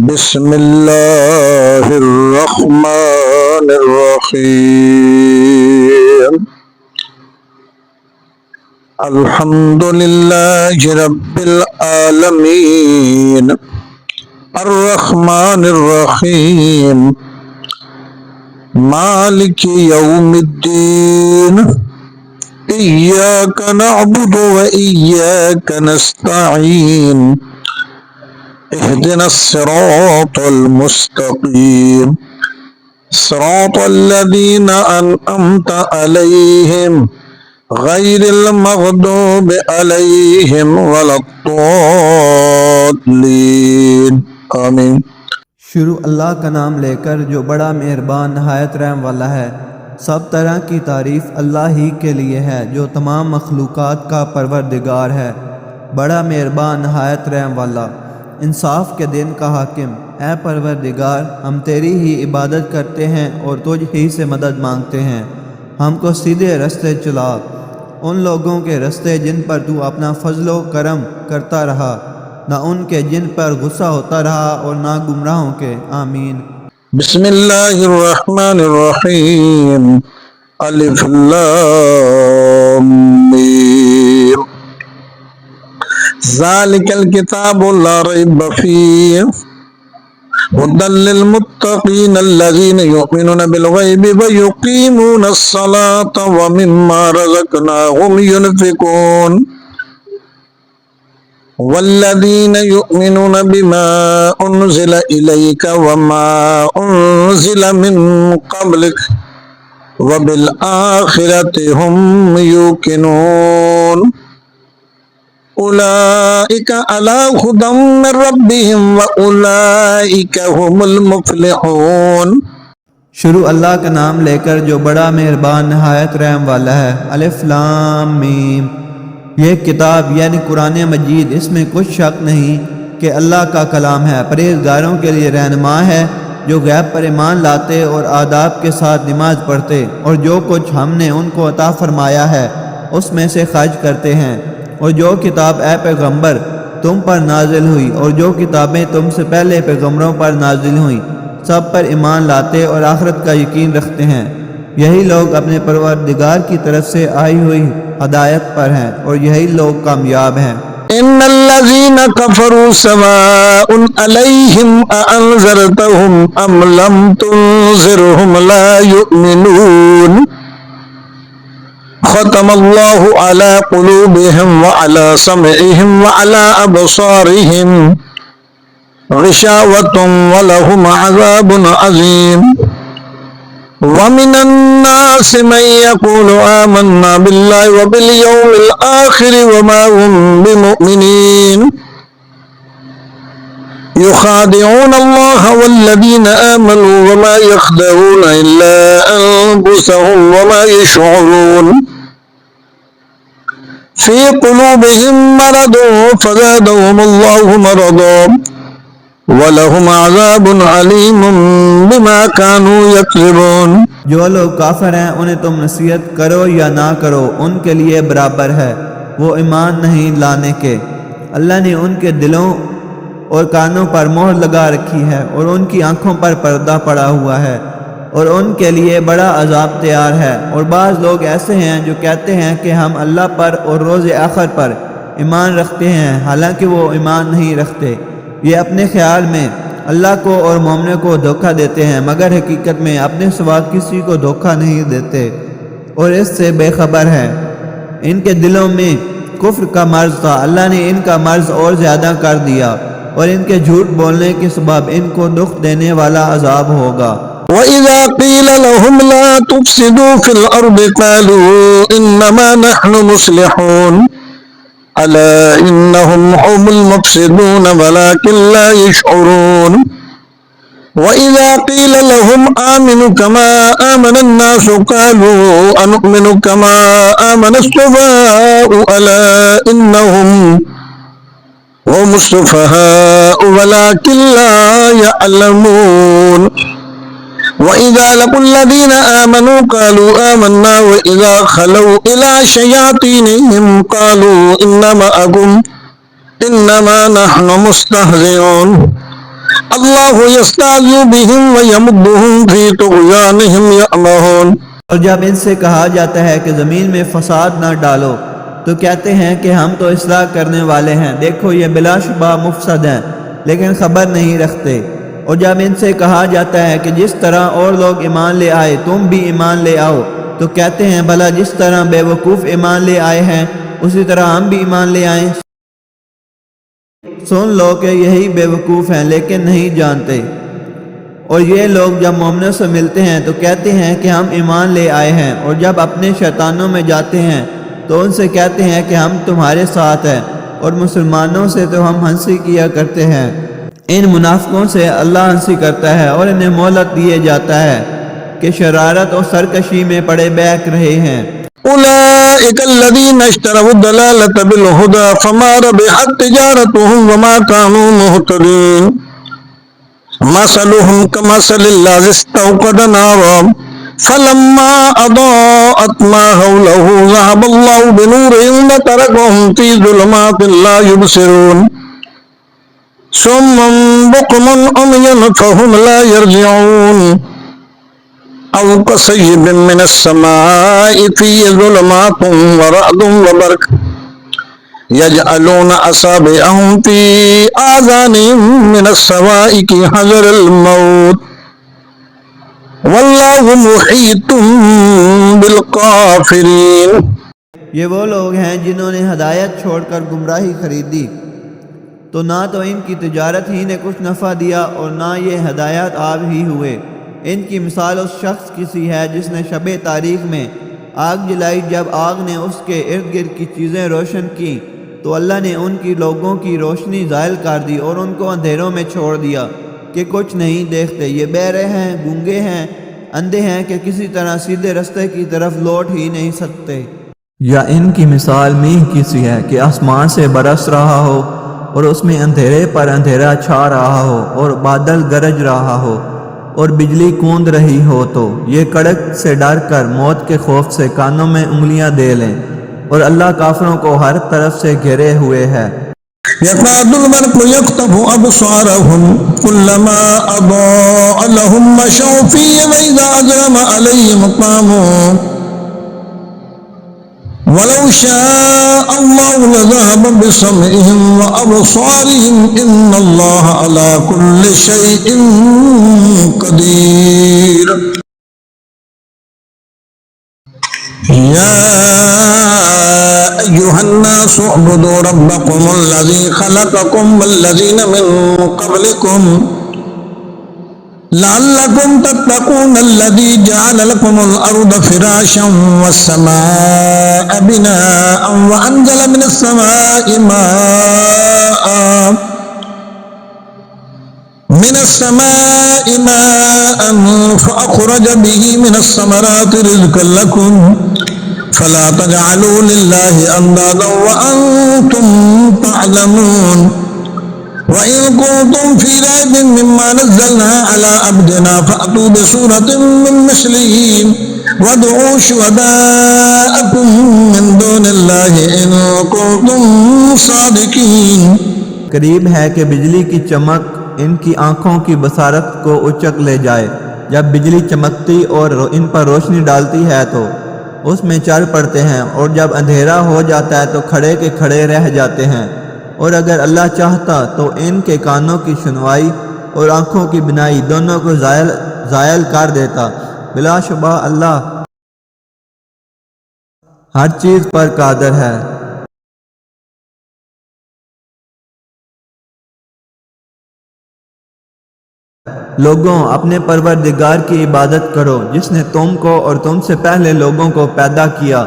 بسم اللہ الرحمن الرحیم الحمد للہ رب العالمین الرحمن الرحیم مالک یوم الدین ایاک نعبد و ایاک نستعین اهدنا الصراط المستقيم صراط الذين أنعمت عليهم غير المغضوب عليهم ولا الضالين آمین۔ شروع اللہ کا نام لے کر جو بڑا مہربان نہایت رحم والا ہے۔ سب طرح کی تعریف اللہ ہی کے لیے ہے جو تمام مخلوقات کا پروردگار ہے، بڑا مہربان نہایت رحم والا، انصاف کے دن کا حاکم۔ اے پروردگار، ہم تیری ہی عبادت کرتے ہیں اور تجھ ہی سے مدد مانگتے ہیں۔ ہم کو سیدھے رستے چلا، ان لوگوں کے رستے جن پر تو اپنا فضل و کرم کرتا رہا، نہ ان کے جن پر غصہ ہوتا رہا اور نہ گمراہوں کے۔ آمین۔ بسم اللہ الرحمن الرحیم الف لام میم ذالک الکتاب لا ریب فیہ ھدی للمتقین الذین یؤمنون بالغیب ویقیمون الصلاة ومما رزقناہم ينفقون والذین یؤمنون بما انزل الیک وما انزل من قبلک وبالآخرۃ ھم یوقنون اولئک علی ھدی من ربہم واولئک ھم المفلحون۔ شروع اللہ کا نام لے کر جو بڑا مہربان نہایت رحم والا ہے۔ الف لام میم۔ یہ کتاب یعنی قرآن مجید، اس میں کچھ شک نہیں کہ اللہ کا کلام ہے، پرہیزگاروں کے لیے رہنما ہے جو غیب پر ایمان لاتے اور آداب کے ساتھ نماز پڑھتے اور جو کچھ ہم نے ان کو عطا فرمایا ہے اس میں سے خرچ کرتے ہیں، اور جو کتاب اے پیغمبر تم پر نازل ہوئی اور جو کتابیں تم سے پہلے پیغمبروں پر نازل ہوئیں سب پر ایمان لاتے اور آخرت کا یقین رکھتے ہیں، یہی لوگ اپنے پروردگار کی طرف سے آئی ہوئی ہدایت پر ہیں اور یہی لوگ کامیاب ہیں۔ ان الذین کفروا سواء علیہم اانذرتہم ام لم تنذرہم لا یؤمنون ختم اللہ علی قلوبہم وعلی سمعہم وعلی ابصارہم غشاوۃ ولہم عذاب عظیم۔ وَمِنَ النَّاسِ مَن يَقُولُ آمَنَّا بِاللَّهِ وَبِالْيَوْمِ الْآخِرِ وَمَا هُم بِمُؤْمِنِينَ يُخَادِعُونَ اللَّهَ وَالَّذِينَ آمَنُوا وَمَا يَخْدَعُونَ إِلَّا أَنفُسَهُمْ وَمَا يَشْعُرُونَ فِي قُلُوبِهِم مَّرَضٌ فَزَادَهُمُ اللَّهُ مَرَضًا وَلَهُمْ عَذَابٌ عَلِيمٌ بِمَا كَانُوا يَكْذِبُونَ۔ جو لوگ کافر ہیں انہیں تم نصیحت کرو یا نہ کرو ان کے لیے برابر ہے، وہ ایمان نہیں لانے کے۔ اللہ نے ان کے دلوں اور کانوں پر مہر لگا رکھی ہے اور ان کی آنکھوں پر پردہ پڑا ہوا ہے اور ان کے لیے بڑا عذاب تیار ہے۔ اور بعض لوگ ایسے ہیں جو کہتے ہیں کہ ہم اللہ پر اور روز آخر پر ایمان رکھتے ہیں، حالانکہ وہ ایمان نہیں رکھتے۔ یہ اپنے خیال میں اللہ کو اور مومنوں کو دھوکہ دیتے ہیں، مگر حقیقت میں اپنے سوا کسی کو دھوکہ نہیں دیتے اور اس سے بے خبر ہے۔ ان کے دلوں میں کفر کا مرض تھا، اللہ نے ان کا مرض اور زیادہ کر دیا اور ان کے جھوٹ بولنے کے سبب ان کو دکھ دینے والا عذاب ہوگا۔ وَإِذَا قِيلَ لَهُمْ لَا تُفْسِدُوا فِي الْأَرْضِ قَالُوا إِنَّمَا نَحْنُ مُصْلِحُونَ أَلَا إِنَّهُمْ هُمُ الْمُفْسِدُونَ وَلَكِنْ لَا يَشْعُرُونَ وَإِذَا قِيلَ لَهُمْ آمِنُوا كَمَا آمَنَ النَّاسُ قَالُوا أَنُؤْمِنُ كَمَا آمَنَ السُّفَهَاءُ أَلَا إِنَّهُمْ هُمُ السُّفَهَاءُ وَلَكِنْ لَا يَعْلَمُونَ وَإِذَا لَقُوا الَّذِينَ آمَنُوا قَالُوا آمَنَّا وَإِذَا خَلَوْا إِلَى شَيَاطِينِهِمْ قَالُوا إِنَّمَا نَحْنُ مُسْتَهْزِئُونَ اللہ یستعذ بہم ویمدہم فی طغیانہم یعمہون۔ اور جب ان سے کہا جاتا ہے کہ زمین میں فساد نہ ڈالو تو کہتے ہیں کہ ہم تو اصلاح کرنے والے ہیں، دیکھو یہ بلا شبہ مفسد ہیں لیکن خبر نہیں رکھتے۔ اور جب ان سے کہا جاتا ہے کہ جس طرح اور لوگ ایمان لے آئے تم بھی ایمان لے آؤ تو کہتے ہیں بھلا جس طرح بے وقوف ایمان لے آئے ہیں اسی طرح ہم بھی ایمان لے آئیں۔ سن لو کہ یہی بے وقوف ہیں لیکن نہیں جانتے۔ اور یہ لوگ جب مومنوں سے ملتے ہیں تو کہتے ہیں کہ ہم ایمان لے آئے ہیں، اور جب اپنے شیطانوں میں جاتے ہیں تو ان سے کہتے ہیں کہ ہم تمہارے ساتھ ہیں، اور مسلمانوں سے تو ہم ہنسی کیا کرتے ہیں۔ ان منافقوں سے اللہ ہنسی کرتا ہے اور انہیں مہلت دیے جاتا ہے کہ شرارت اور سرکشی میں پڑے بیٹھ رہے ہیں۔ اولئک الذین اشتروا الضلالۃ بالہدی فما ربحت تجارتهم وما كانوا مہتدین۔ مثلهم كمثل الذي استوقد نارا فلما أضاءت ما حوله ذهب الله بنورهم وتركهم في ظلمات لا يبصرون صم بكم عمي فهم لا يرجعون أو كصيب من السماء فيه ظلمات ورعد وبرق يجعلون أصابعهم في آذانهم من الصواعق حذر الموت واللہ محیط بالکافرین۔ یہ وہ لوگ ہیں جنہوں نے ہدایت چھوڑ کر گمراہی خریدی، تو نہ تو ان کی تجارت ہی نے کچھ نفع دیا اور نہ یہ ہدایت آب ہی ہوئے۔ ان کی مثال اس شخص کی سی ہے جس نے شب تاریک میں آگ جلائی، جب آگ نے اس کے ارد گرد کی چیزیں روشن کی تو اللہ نے ان کی لوگوں کی روشنی زائل کر دی اور ان کو اندھیروں میں چھوڑ دیا کہ کچھ نہیں دیکھتے۔ یہ بہرے ہیں، گونگے ہیں، اندھے ہیں کہ کسی طرح سیدھے رستے کی طرف لوٹ ہی نہیں سکتے۔ یا ان کی مثال میگھ کی سی ہے کہ آسمان سے برس رہا ہو اور اس میں اندھیرے پر اندھیرا چھا رہا ہو اور بادل گرج رہا ہو اور بجلی کوند رہی ہو تو یہ کڑک سے ڈر کر موت کے خوف سے کانوں میں انگلیاں دے لیں، اور اللہ کافروں کو ہر طرف سے گھیرے ہوئے ہے۔ يكاد البرق يخطف أبصارهم كلما أضاء لهم مشوا فيه وإذا أظلم عليهم قاموا ولو شاء الله لذهب بسمعهم وأبصارهم إن الله على كل شيء قدير۔ أيها الناس اعبدوا ربكم الذي خلقكم والذين من قبلكم لعلكم تتقون الذي جعل لكم الأرض فراشا والسماء بناء وأنزل من السماء ماء فأخرج به من الثمرات رزقا لكم فلا تجعلوا لله أندادا وأنتم تعلمون وإن كنتم في ريب مما نزلنا على عبدنا فأتوا بسورة من مثله وادعوا شهداءكم من دون الله إن كنتم صادقين۔ قریب ہے کہ بجلی کی چمک ان کی آنکھوں کی بصارت کو اچک لے جائے۔ جب بجلی چمکتی اور ان پر روشنی ڈالتی ہے تو اس میں چل پڑتے ہیں، اور جب اندھیرا ہو جاتا ہے تو کھڑے کے کھڑے رہ جاتے ہیں، اور اگر اللہ چاہتا تو ان کے کانوں کی سنوائی اور آنکھوں کی بینائی دونوں کو زائل کر دیتا۔ بلا شبہ اللہ ہر چیز پر قادر ہے۔ لوگوں، اپنے پروردگار کی عبادت کرو جس نے تم کو اور تم سے پہلے لوگوں کو پیدا کیا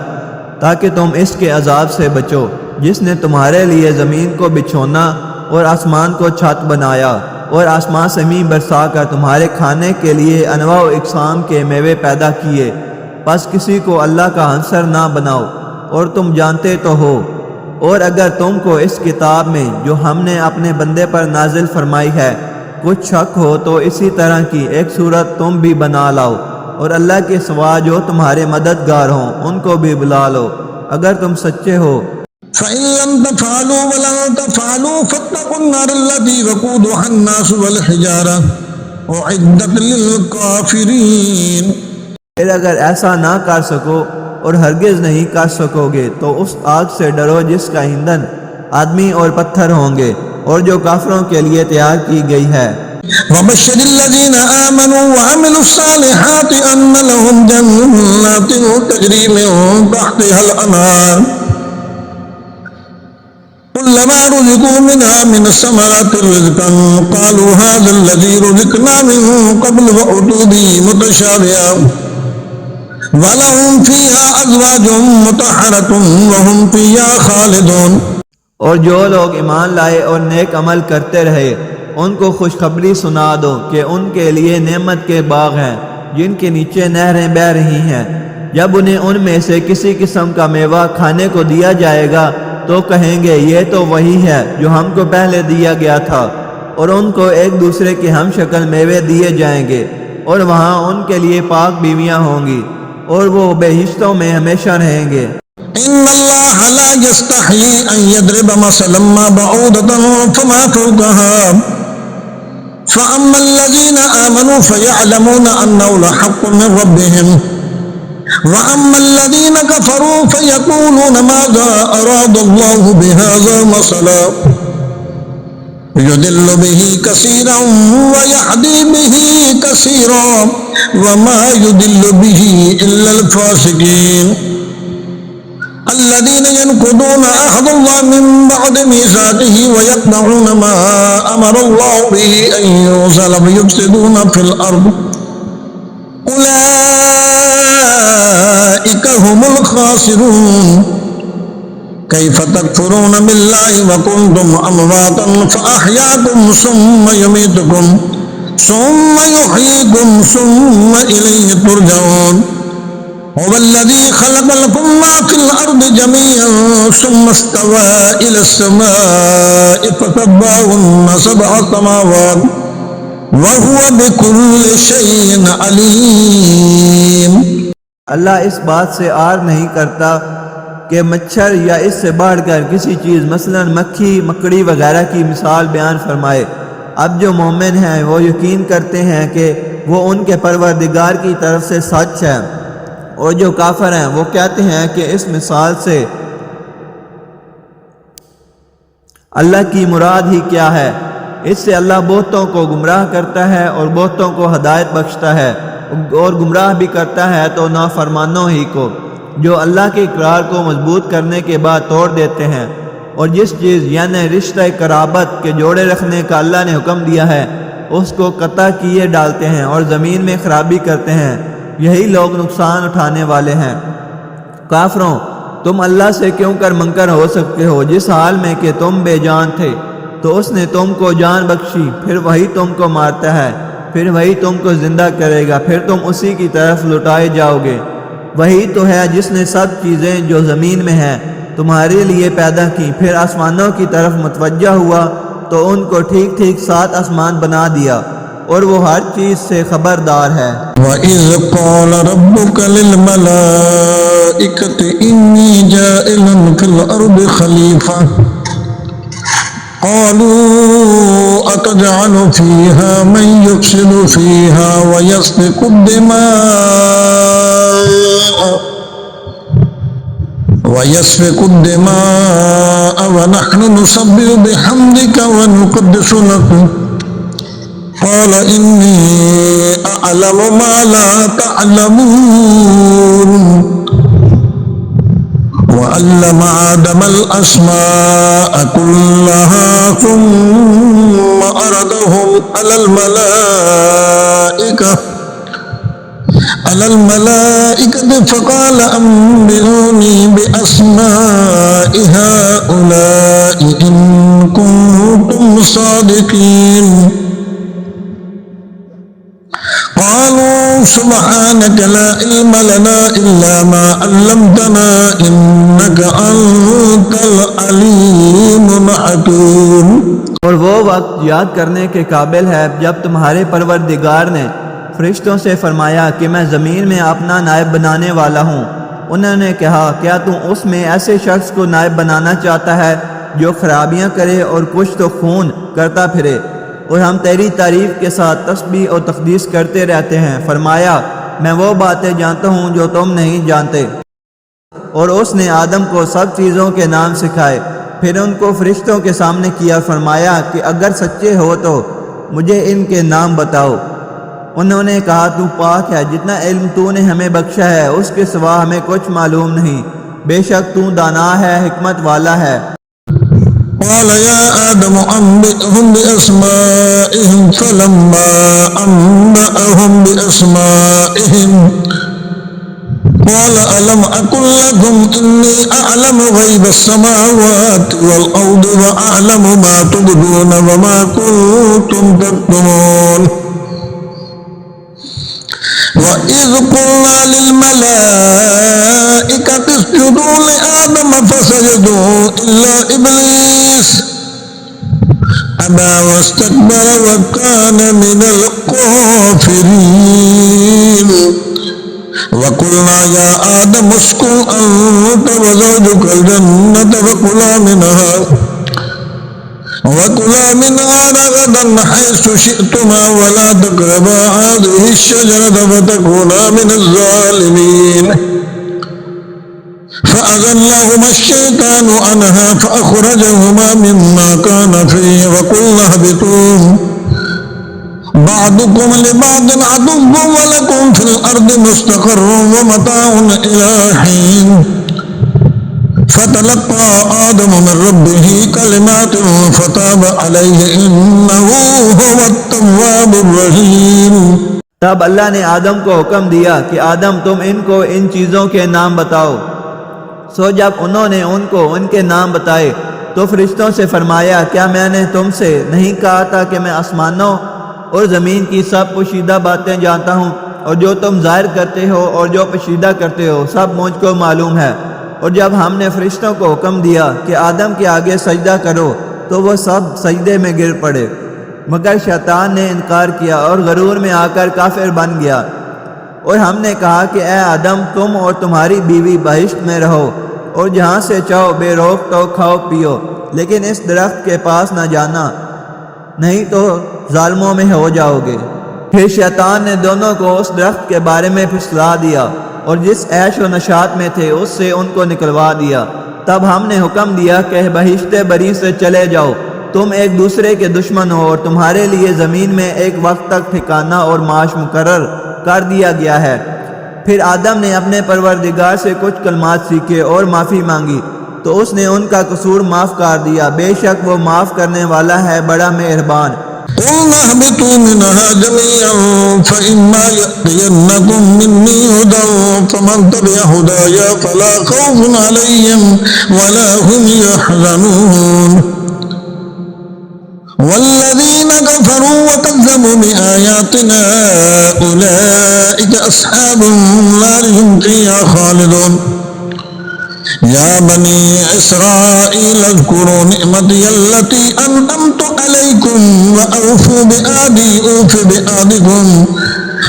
تاکہ تم اس کے عذاب سے بچو، جس نے تمہارے لیے زمین کو بچھونا اور آسمان کو چھت بنایا اور آسمان سے میںہ برسا کر تمہارے کھانے کے لیے انواع و اقسام کے میوے پیدا کیے، پس کسی کو اللہ کا عنصر نہ بناؤ، اور تم جانتے تو ہو۔ اور اگر تم کو اس کتاب میں جو ہم نے اپنے بندے پر نازل فرمائی ہے کچھ شک ہو تو اسی طرح کی ایک صورت تم بھی بنا لاؤ، اور اللہ کے سوا جو تمہارے مددگار ہوں ان کو بھی بلا لو اگر تم سچے ہو۔ فإن لم تفعلوا ولن تفعلوا فاتقوا النار التي وقودها الناس والحجارة أعدت للكافرين. پھر اگر ایسا نہ کر سکو اور ہرگز نہیں کر سکو گے تو اس آگ سے ڈرو جس کا ایندھن آدمی اور پتھر ہوں گے اور جو کافروں کے لیے تیار کی گئی ہے. وبشر الذين آمنوا وعملوا الصالحات أن لهم جنات تجري من تحتها الأنهار كلما رزقوا منها من الثمرات رزقا قالوا هذا الذي رزقنا من قبل وأتوا به متشابها ولهم فيها أزواج مطهرة وهم فيها خالدون. اور جو لوگ ایمان لائے اور نیک عمل کرتے رہے ان کو خوشخبری سنا دو کہ ان کے لیے نعمت کے باغ ہیں جن کے نیچے نہریں بہہ رہی ہیں. جب انہیں ان میں سے کسی قسم کا میوہ کھانے کو دیا جائے گا تو کہیں گے یہ تو وہی ہے جو ہم کو پہلے دیا گیا تھا، اور ان کو ایک دوسرے کے ہم شکل میوے دیے جائیں گے اور وہاں ان کے لیے پاک بیویاں ہوں گی اور وہ بہشتوں میں ہمیشہ رہیں گے. إن الله لا يستحيي أن يضرب مثلا ما بعوضة فما فوقها فأما الذين آمنوا فيعلمون أنه الحق من ربهم وأما الذين كفروا فيقولون ماذا أراد الله بهذا مثلا يضل به كثيرا ويهدي به كثيرا وما يضل به إلا الفاسقين الذين ينقضون عهد الله من بعد ميثاقه ويقطعون ما أمر الله به أن يوصل ويفسدون في الأرض أولئك هم الخاسرون. كيف تكفرون بالله وكنتم أمواتا فأحياكم ثم يميتكم ثم يحييكم ثم إليه ترجعون. هو الذي خلق لكم ما في الأرض جميعا ثم استوى إلى السماء فسواهن سبع سماوات وهو بكل شيء عليم. اللہ اس بات سے آر نہیں کرتا کہ مچھر یا اس سے بڑھ کر کسی چیز مثلا مکھی مکڑی وغیرہ کی مثال بیان فرمائے. اب جو مومن ہیں وہ یقین کرتے ہیں کہ وہ ان کے پروردگار کی طرف سے سچ ہے، اور جو کافر ہیں وہ کہتے ہیں کہ اس مثال سے اللہ کی مراد ہی کیا ہے. اس سے اللہ بہتوں کو گمراہ کرتا ہے اور بہتوں کو ہدایت بخشتا ہے، اور گمراہ بھی کرتا ہے تو نافرمانوں ہی کو جو اللہ کے اقرار کو مضبوط کرنے کے بعد توڑ دیتے ہیں، اور جس چیز یعنی رشتہ قرابت کے جوڑے رکھنے کا اللہ نے حکم دیا ہے اس کو قطع کیے ڈالتے ہیں اور زمین میں خرابی کرتے ہیں. یہی لوگ نقصان اٹھانے والے ہیں. کافروں، تم اللہ سے کیوں کر منکر ہو سکتے ہو جس حال میں کہ تم بے جان تھے تو اس نے تم کو جان بخشی، پھر وہی تم کو مارتا ہے، پھر وہی تم کو زندہ کرے گا، پھر تم اسی کی طرف لوٹائے جاؤ گے. وہی تو ہے جس نے سب چیزیں جو زمین میں ہیں تمہارے لیے پیدا کی، پھر آسمانوں کی طرف متوجہ ہوا تو ان کو ٹھیک ٹھیک 7 آسمان بنا دیا، اور وہ ہر چیز سے خبردار ہے. وَإِذْ قَالَ رَبُّكَ لِلْمَلَائِكَةِ إِنِّي جَاعِلٌ فِي الْأَرْضِ خَلِيفَةً قَالُوا أَتَجْعَلُ فِيهَا مَن يُفْسِدُ فِيهَا وَيَسْفِكُ الدِّمَاءَ وَنَحْنُ نُسَبِّحُ بِحَمْدِكَ وَنُقَدِّسُ لَكَ قال إني أعلم ما لا تعلمون وعلم آدم الأسماء كلها ثم عرضهم على الملائكة فقال أنبئوني بأسماء هؤلاء إن كنتم صادقين قالوا سبحانك لا علم لنا إلا ما علمتنا إنك أنت العليم الحكيم. اور وہ وقت یاد کرنے کے قابل ہے جب تمہارے پروردگار نے فرشتوں سے فرمایا کہ میں زمین میں اپنا نائب بنانے والا ہوں، انہوں نے کہا کیا تو اس میں ایسے شخص کو نائب بنانا چاہتا ہے جو خرابیاں کرے اور کچھ تو خون کرتا پھرے، اور ہم تیری تعریف کے ساتھ تسبیح اور تقدیس کرتے رہتے ہیں؟ فرمایا میں وہ باتیں جانتا ہوں جو تم نہیں جانتے۔ اور اس نے آدم کو سب چیزوں کے نام سکھائے، پھر ان کو فرشتوں کے سامنے کیا، فرمایا کہ اگر سچے ہو تو مجھے ان کے نام بتاؤ۔ انہوں نے کہا تو پاک ہے، جتنا علم تو نے ہمیں بخشا ہے اس کے سوا ہمیں کچھ معلوم نہیں، بے شک تو دانا ہے، حکمت والا ہے۔ قال يا آدم أنبئهم بأسمائهم فلما أنبأهم بأسمائهم قال ألم أقل لكم إني أعلم غيب السماوات والأرض وأعلم ما تبدون وما كنتم تكتمون وإذ قلنا للملائكة اسجدوا لآدم فسجدوا إلا إبليس أبى واستكبر وكان من الكافرين وقلنا يا آدم اسكن أنت وزوجك الجنة وكلا منها رغدا حيث شئتما ولا تقربا هذه الشجرة فتكونا من الظالمين فأزلهما الشيطان عنها فأخرجهما مما كان فيه وقلنا اهبطوا بعضكم لبعض عدو ولكم في الأرض مستقر ومتاع إلى حين فتلقى آدم من ربه كلمات فتاب عليه إنه هو التواب الرحيم۔ تب اللہ نے آدم کو حکم دیا کہ آدم تم ان کو ان چیزوں کے نام بتاؤ۔ سو جب انہوں نے ان کو ان کے نام بتائے تو فرشتوں سے فرمایا کیا میں نے تم سے نہیں کہا تھا کہ میں آسمانوں اور زمین کی سب پوشیدہ باتیں جانتا ہوں، اور جو تم ظاہر کرتے ہو اور جو پوشیدہ کرتے ہو سب مجھ کو معلوم ہے۔ اور جب ہم نے فرشتوں کو حکم دیا کہ آدم کے آگے سجدہ کرو تو وہ سب سجدے میں گر پڑے، مگر شیطان نے انکار کیا اور غرور میں آ کر کافر بن گیا۔ اور ہم نے کہا کہ اے آدم تم اور تمہاری بیوی بہشت میں رہو اور جہاں سے چاہو بے روک ٹوک کھاؤ پیو، لیکن اس درخت کے پاس نہ جانا نہیں تو ظالموں میں ہو جاؤ گے۔ پھر شیطان نے دونوں کو اس درخت کے بارے میں پھسلا دیا اور جس عیش و نشاط میں تھے اس سے ان کو نکلوا دیا۔ تب ہم نے حکم دیا کہ بہشت بری سے چلے جاؤ، تم ایک دوسرے کے دشمن ہو اور تمہارے لیے زمین میں ایک وقت تک ٹھکانہ اور معاش مقرر کر دیا گیا ہے۔ پھر آدم نے اپنے پروردگار سے کچھ کلمات سیکھے اور معافی مانگی تو اس نے ان کا قصور معاف کر دیا، بے شک وہ معاف کرنے والا ہے بڑا مہربان۔ قلنا اهبطوا منها جميعا فإما يأتينكم مني هدى فمن تبع هدايا فلا خوف عليهم ولا هم يحزنون والذين كفروا وكذبوا بآياتنا أولئك أصحاب النار هم فيها خالدون يا بني إسرائيل اذكروا نعمتي التي أنعمت عليكم وأوفوا بعهدي أوف بعهدكم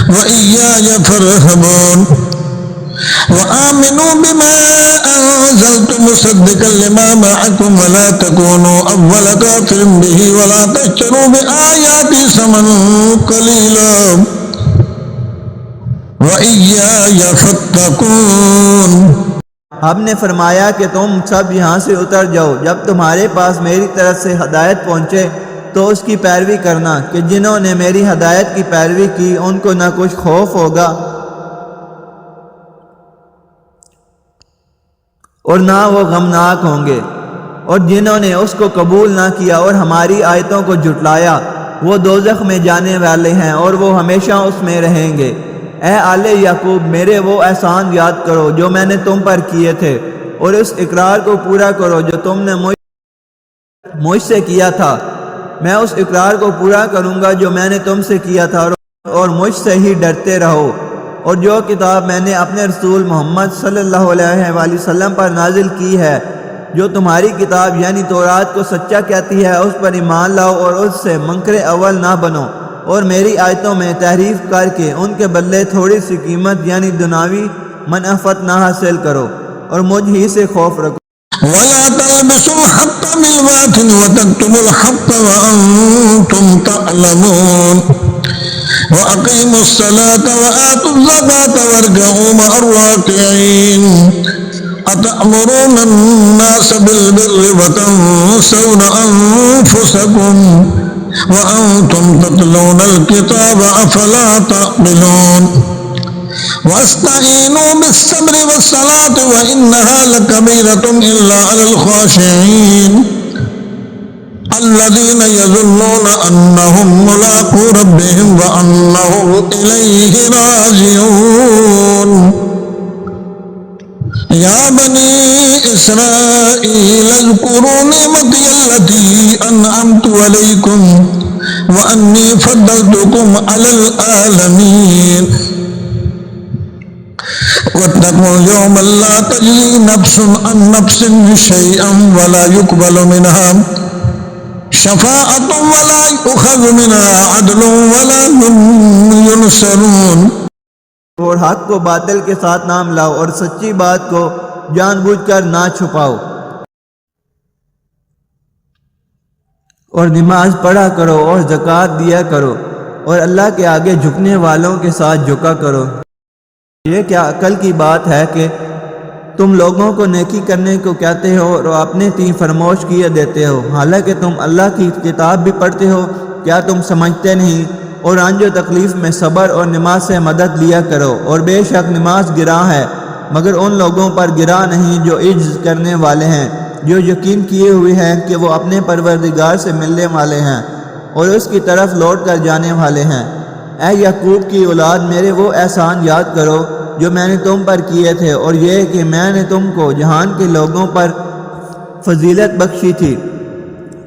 وإياي فارهبون وآمنوا بما أنزلت مصدقا لما معكم ولا تكونوا أول كافر به ولا تشتروا بآياتي ثمنا قليلا وإياي فاتقون۔ ہم نے فرمایا کہ تم سب یہاں سے اتر جاؤ، جب تمہارے پاس میری طرف سے ہدایت پہنچے تو اس کی پیروی کرنا کہ جنہوں نے میری ہدایت کی پیروی کی ان کو نہ کچھ خوف ہوگا اور نہ وہ غمناک ہوں گے، اور جنہوں نے اس کو قبول نہ کیا اور ہماری آیتوں کو جھٹلایا وہ دوزخ میں جانے والے ہیں اور وہ ہمیشہ اس میں رہیں گے۔ اے آل یعقوب میرے وہ احسان یاد کرو جو میں نے تم پر کیے تھے، اور اس اقرار کو پورا کرو جو تم نے مجھ سے کیا تھا۔ میں اس اقرار کو پورا کروں گا جو میں نے تم سے کیا تھا، اور مجھ سے ہی ڈرتے رہو۔ اور جو کتاب میں نے اپنے رسول محمد صلی اللہ علیہ وآلہ وسلم پر نازل کی ہے، جو تمہاری کتاب یعنی تورات کو سچا کہتی ہے، اس پر ایمان لاؤ اور اس سے منکر اول نہ بنو، اور میری آیتوں میں تحریف کر کے ان کے بدلے تھوڑی سی قیمت یعنی دنیاوی منافت نہ حاصل کرو اور مجھ ہی سے خوف رکھو۔ ولا تلبسوا الحق بالباطل وتكتموا الحق وأنتم تعلمون وأقيموا الصلاة وآتوا الزكاة واركعوا مع الراكعين أتأمرون الناس بالبر وتنسون أنفسكم وأنتم تتلون الكتاب أفلا تعقلون واستعينوا بالصبر والصلاة وإنها لكبيرة إلا على الخاشعين الذين يظنون أنهم ملاقو ربهم وأنهم إليه راجعون يا بني إسرائيل اذكروا نعمتي التي أنعمت عليكم وأني فضلتكم على العالمين واتقوا يوما لا تجزي نفس عن نفس شيئا ولا يقبل منها شفاعة ولا يؤخذ منها عدل ولا هم ينصرون۔ اور حق کو باطل کے ساتھ نہ ملاؤ اور سچی بات کو جان بوجھ کر نہ چھپاؤ، اور نماز پڑھا کرو اور زکوٰۃ دیا کرو اور اللہ کے آگے جھکنے والوں کے ساتھ جھکا کرو۔ یہ کیا عقل کی بات ہے کہ تم لوگوں کو نیکی کرنے کو کہتے ہو اور اپنے تئیں فرموش کیے دیتے ہو، حالانکہ تم اللہ کی کتاب بھی پڑھتے ہو، کیا تم سمجھتے نہیں؟ اور رنج و تکلیف میں صبر اور نماز سے مدد لیا کرو، اور بے شک نماز گراں ہے مگر ان لوگوں پر گراں نہیں جو عجز کرنے والے ہیں، جو یقین کیے ہوئے ہیں کہ وہ اپنے پروردگار سے ملنے والے ہیں اور اس کی طرف لوٹ کر جانے والے ہیں۔ اے یعقوب کی اولاد، میرے وہ احسان یاد کرو جو میں نے تم پر کیے تھے، اور یہ کہ میں نے تم کو جہان کے لوگوں پر فضیلت بخشی تھی۔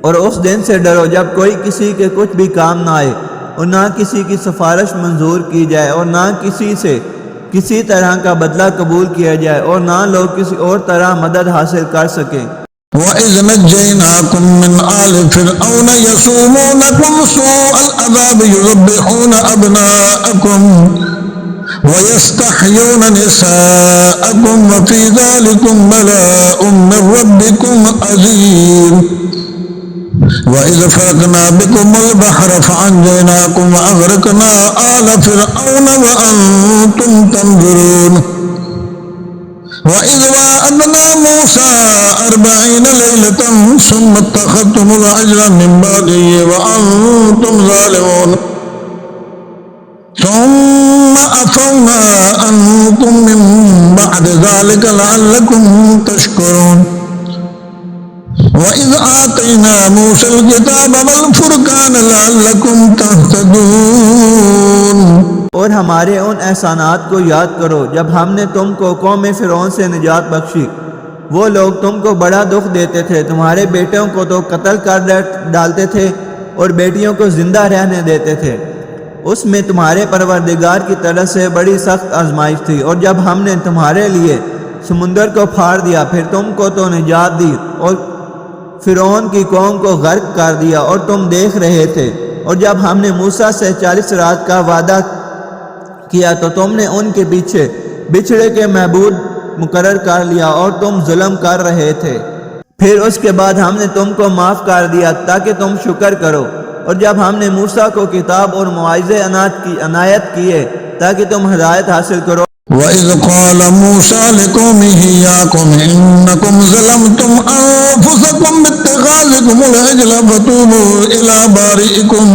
اور اس دن سے ڈرو جب کوئی کسی کے کچھ بھی کام نہ آئے اور نہ کسی کی سفارش منظور کی جائے اور نہ کسی سے کسی طرح کا بدلہ قبول کیا جائے اور نہ لوگ کسی اور طرح مدد حاصل کر سکیں۔ وَإِذْ نَجَّيْنَاكُمْ مِنْ آلِ فِرْعَوْنَ يَسُومُونَكُمْ سُوءَ الْعَذَابِ يُذَبِّحُونَ أَبْنَاءَكُمْ وَيَسْتَحْيُونَ نِسَاءَكُمْ وَفِي ذَلِكُمْ بَلَاءٌ مِّن رَّبِّكُمْ عَظِيمٌ وَإِذْ فَرَقْنَا بِكُمُ الْبَحْرَ فَأَنجَيْنَاكُمْ وَأَغْرَقْنَا آلَ فِرْعَوْنَ وَأَنتُمْ تَنظُرُونَ وَإِذْ وَاعَدْنَا مُوسَىٰ 40 لَيْلَةً ثُمَّ اتَّخَذْتُمُ الْعِجْلَ مِن بَعْدِهِ وَأَنتُمْ ظَالِمُونَ ثُمَّ عَفَوْنَا عَنكُم مِّن بَعْدِ ذَلِكَ لَعَلَّكُمْ تَشْكُرُونَ وَإِذْ آتَيْنَا مُوسَى الْكِتَابَ وَالْفُرْقَانَ لَعَلَّكُمْ تَهْتَدُونَ اور ہمارے ان احسانات کو یاد کرو جب ہم نے تم کو قوم فرعون سے نجات بخشی۔ وہ لوگ تم کو بڑا دکھ دیتے تھے، تمہارے بیٹوں کو تو قتل کر ڈالتے تھے اور بیٹیوں کو زندہ رہنے دیتے تھے۔ اس میں تمہارے پروردگار کی طرف سے بڑی سخت آزمائش تھی، اور جب ہم نے تمہارے لیے سمندر کو پھاڑ دیا پھر تم کو تو نجات دی اور فرعون کی قوم کو غرق کر دیا اور تم دیکھ رہے تھے۔ اور جب ہم نے موسیٰ سے 40 رات کا وعدہ کیا تو تم نے ان کے پیچھے بچھڑے کے معبود مقرر کر لیا اور تم ظلم کر رہے تھے۔ پھر اس کے بعد ہم نے تم کو معاف کر دیا تاکہ تم شکر کرو۔ اور جب ہم نے موسیٰ کو کتاب اور مواعظے عنایت کیے تاکہ تم ہدایت حاصل کرو۔ وَإِذْ قَالَ مُوسَىٰ لِقَوْمِهِ يَا قَوْمِ إِنَّكُمْ ظَلَمْتُمْ أَنفُسَكُمْ بِاتِّخَاذِكُمُ الْعِجْلَ فَتُوبُوا إِلَىٰ بَارِئِكُمْ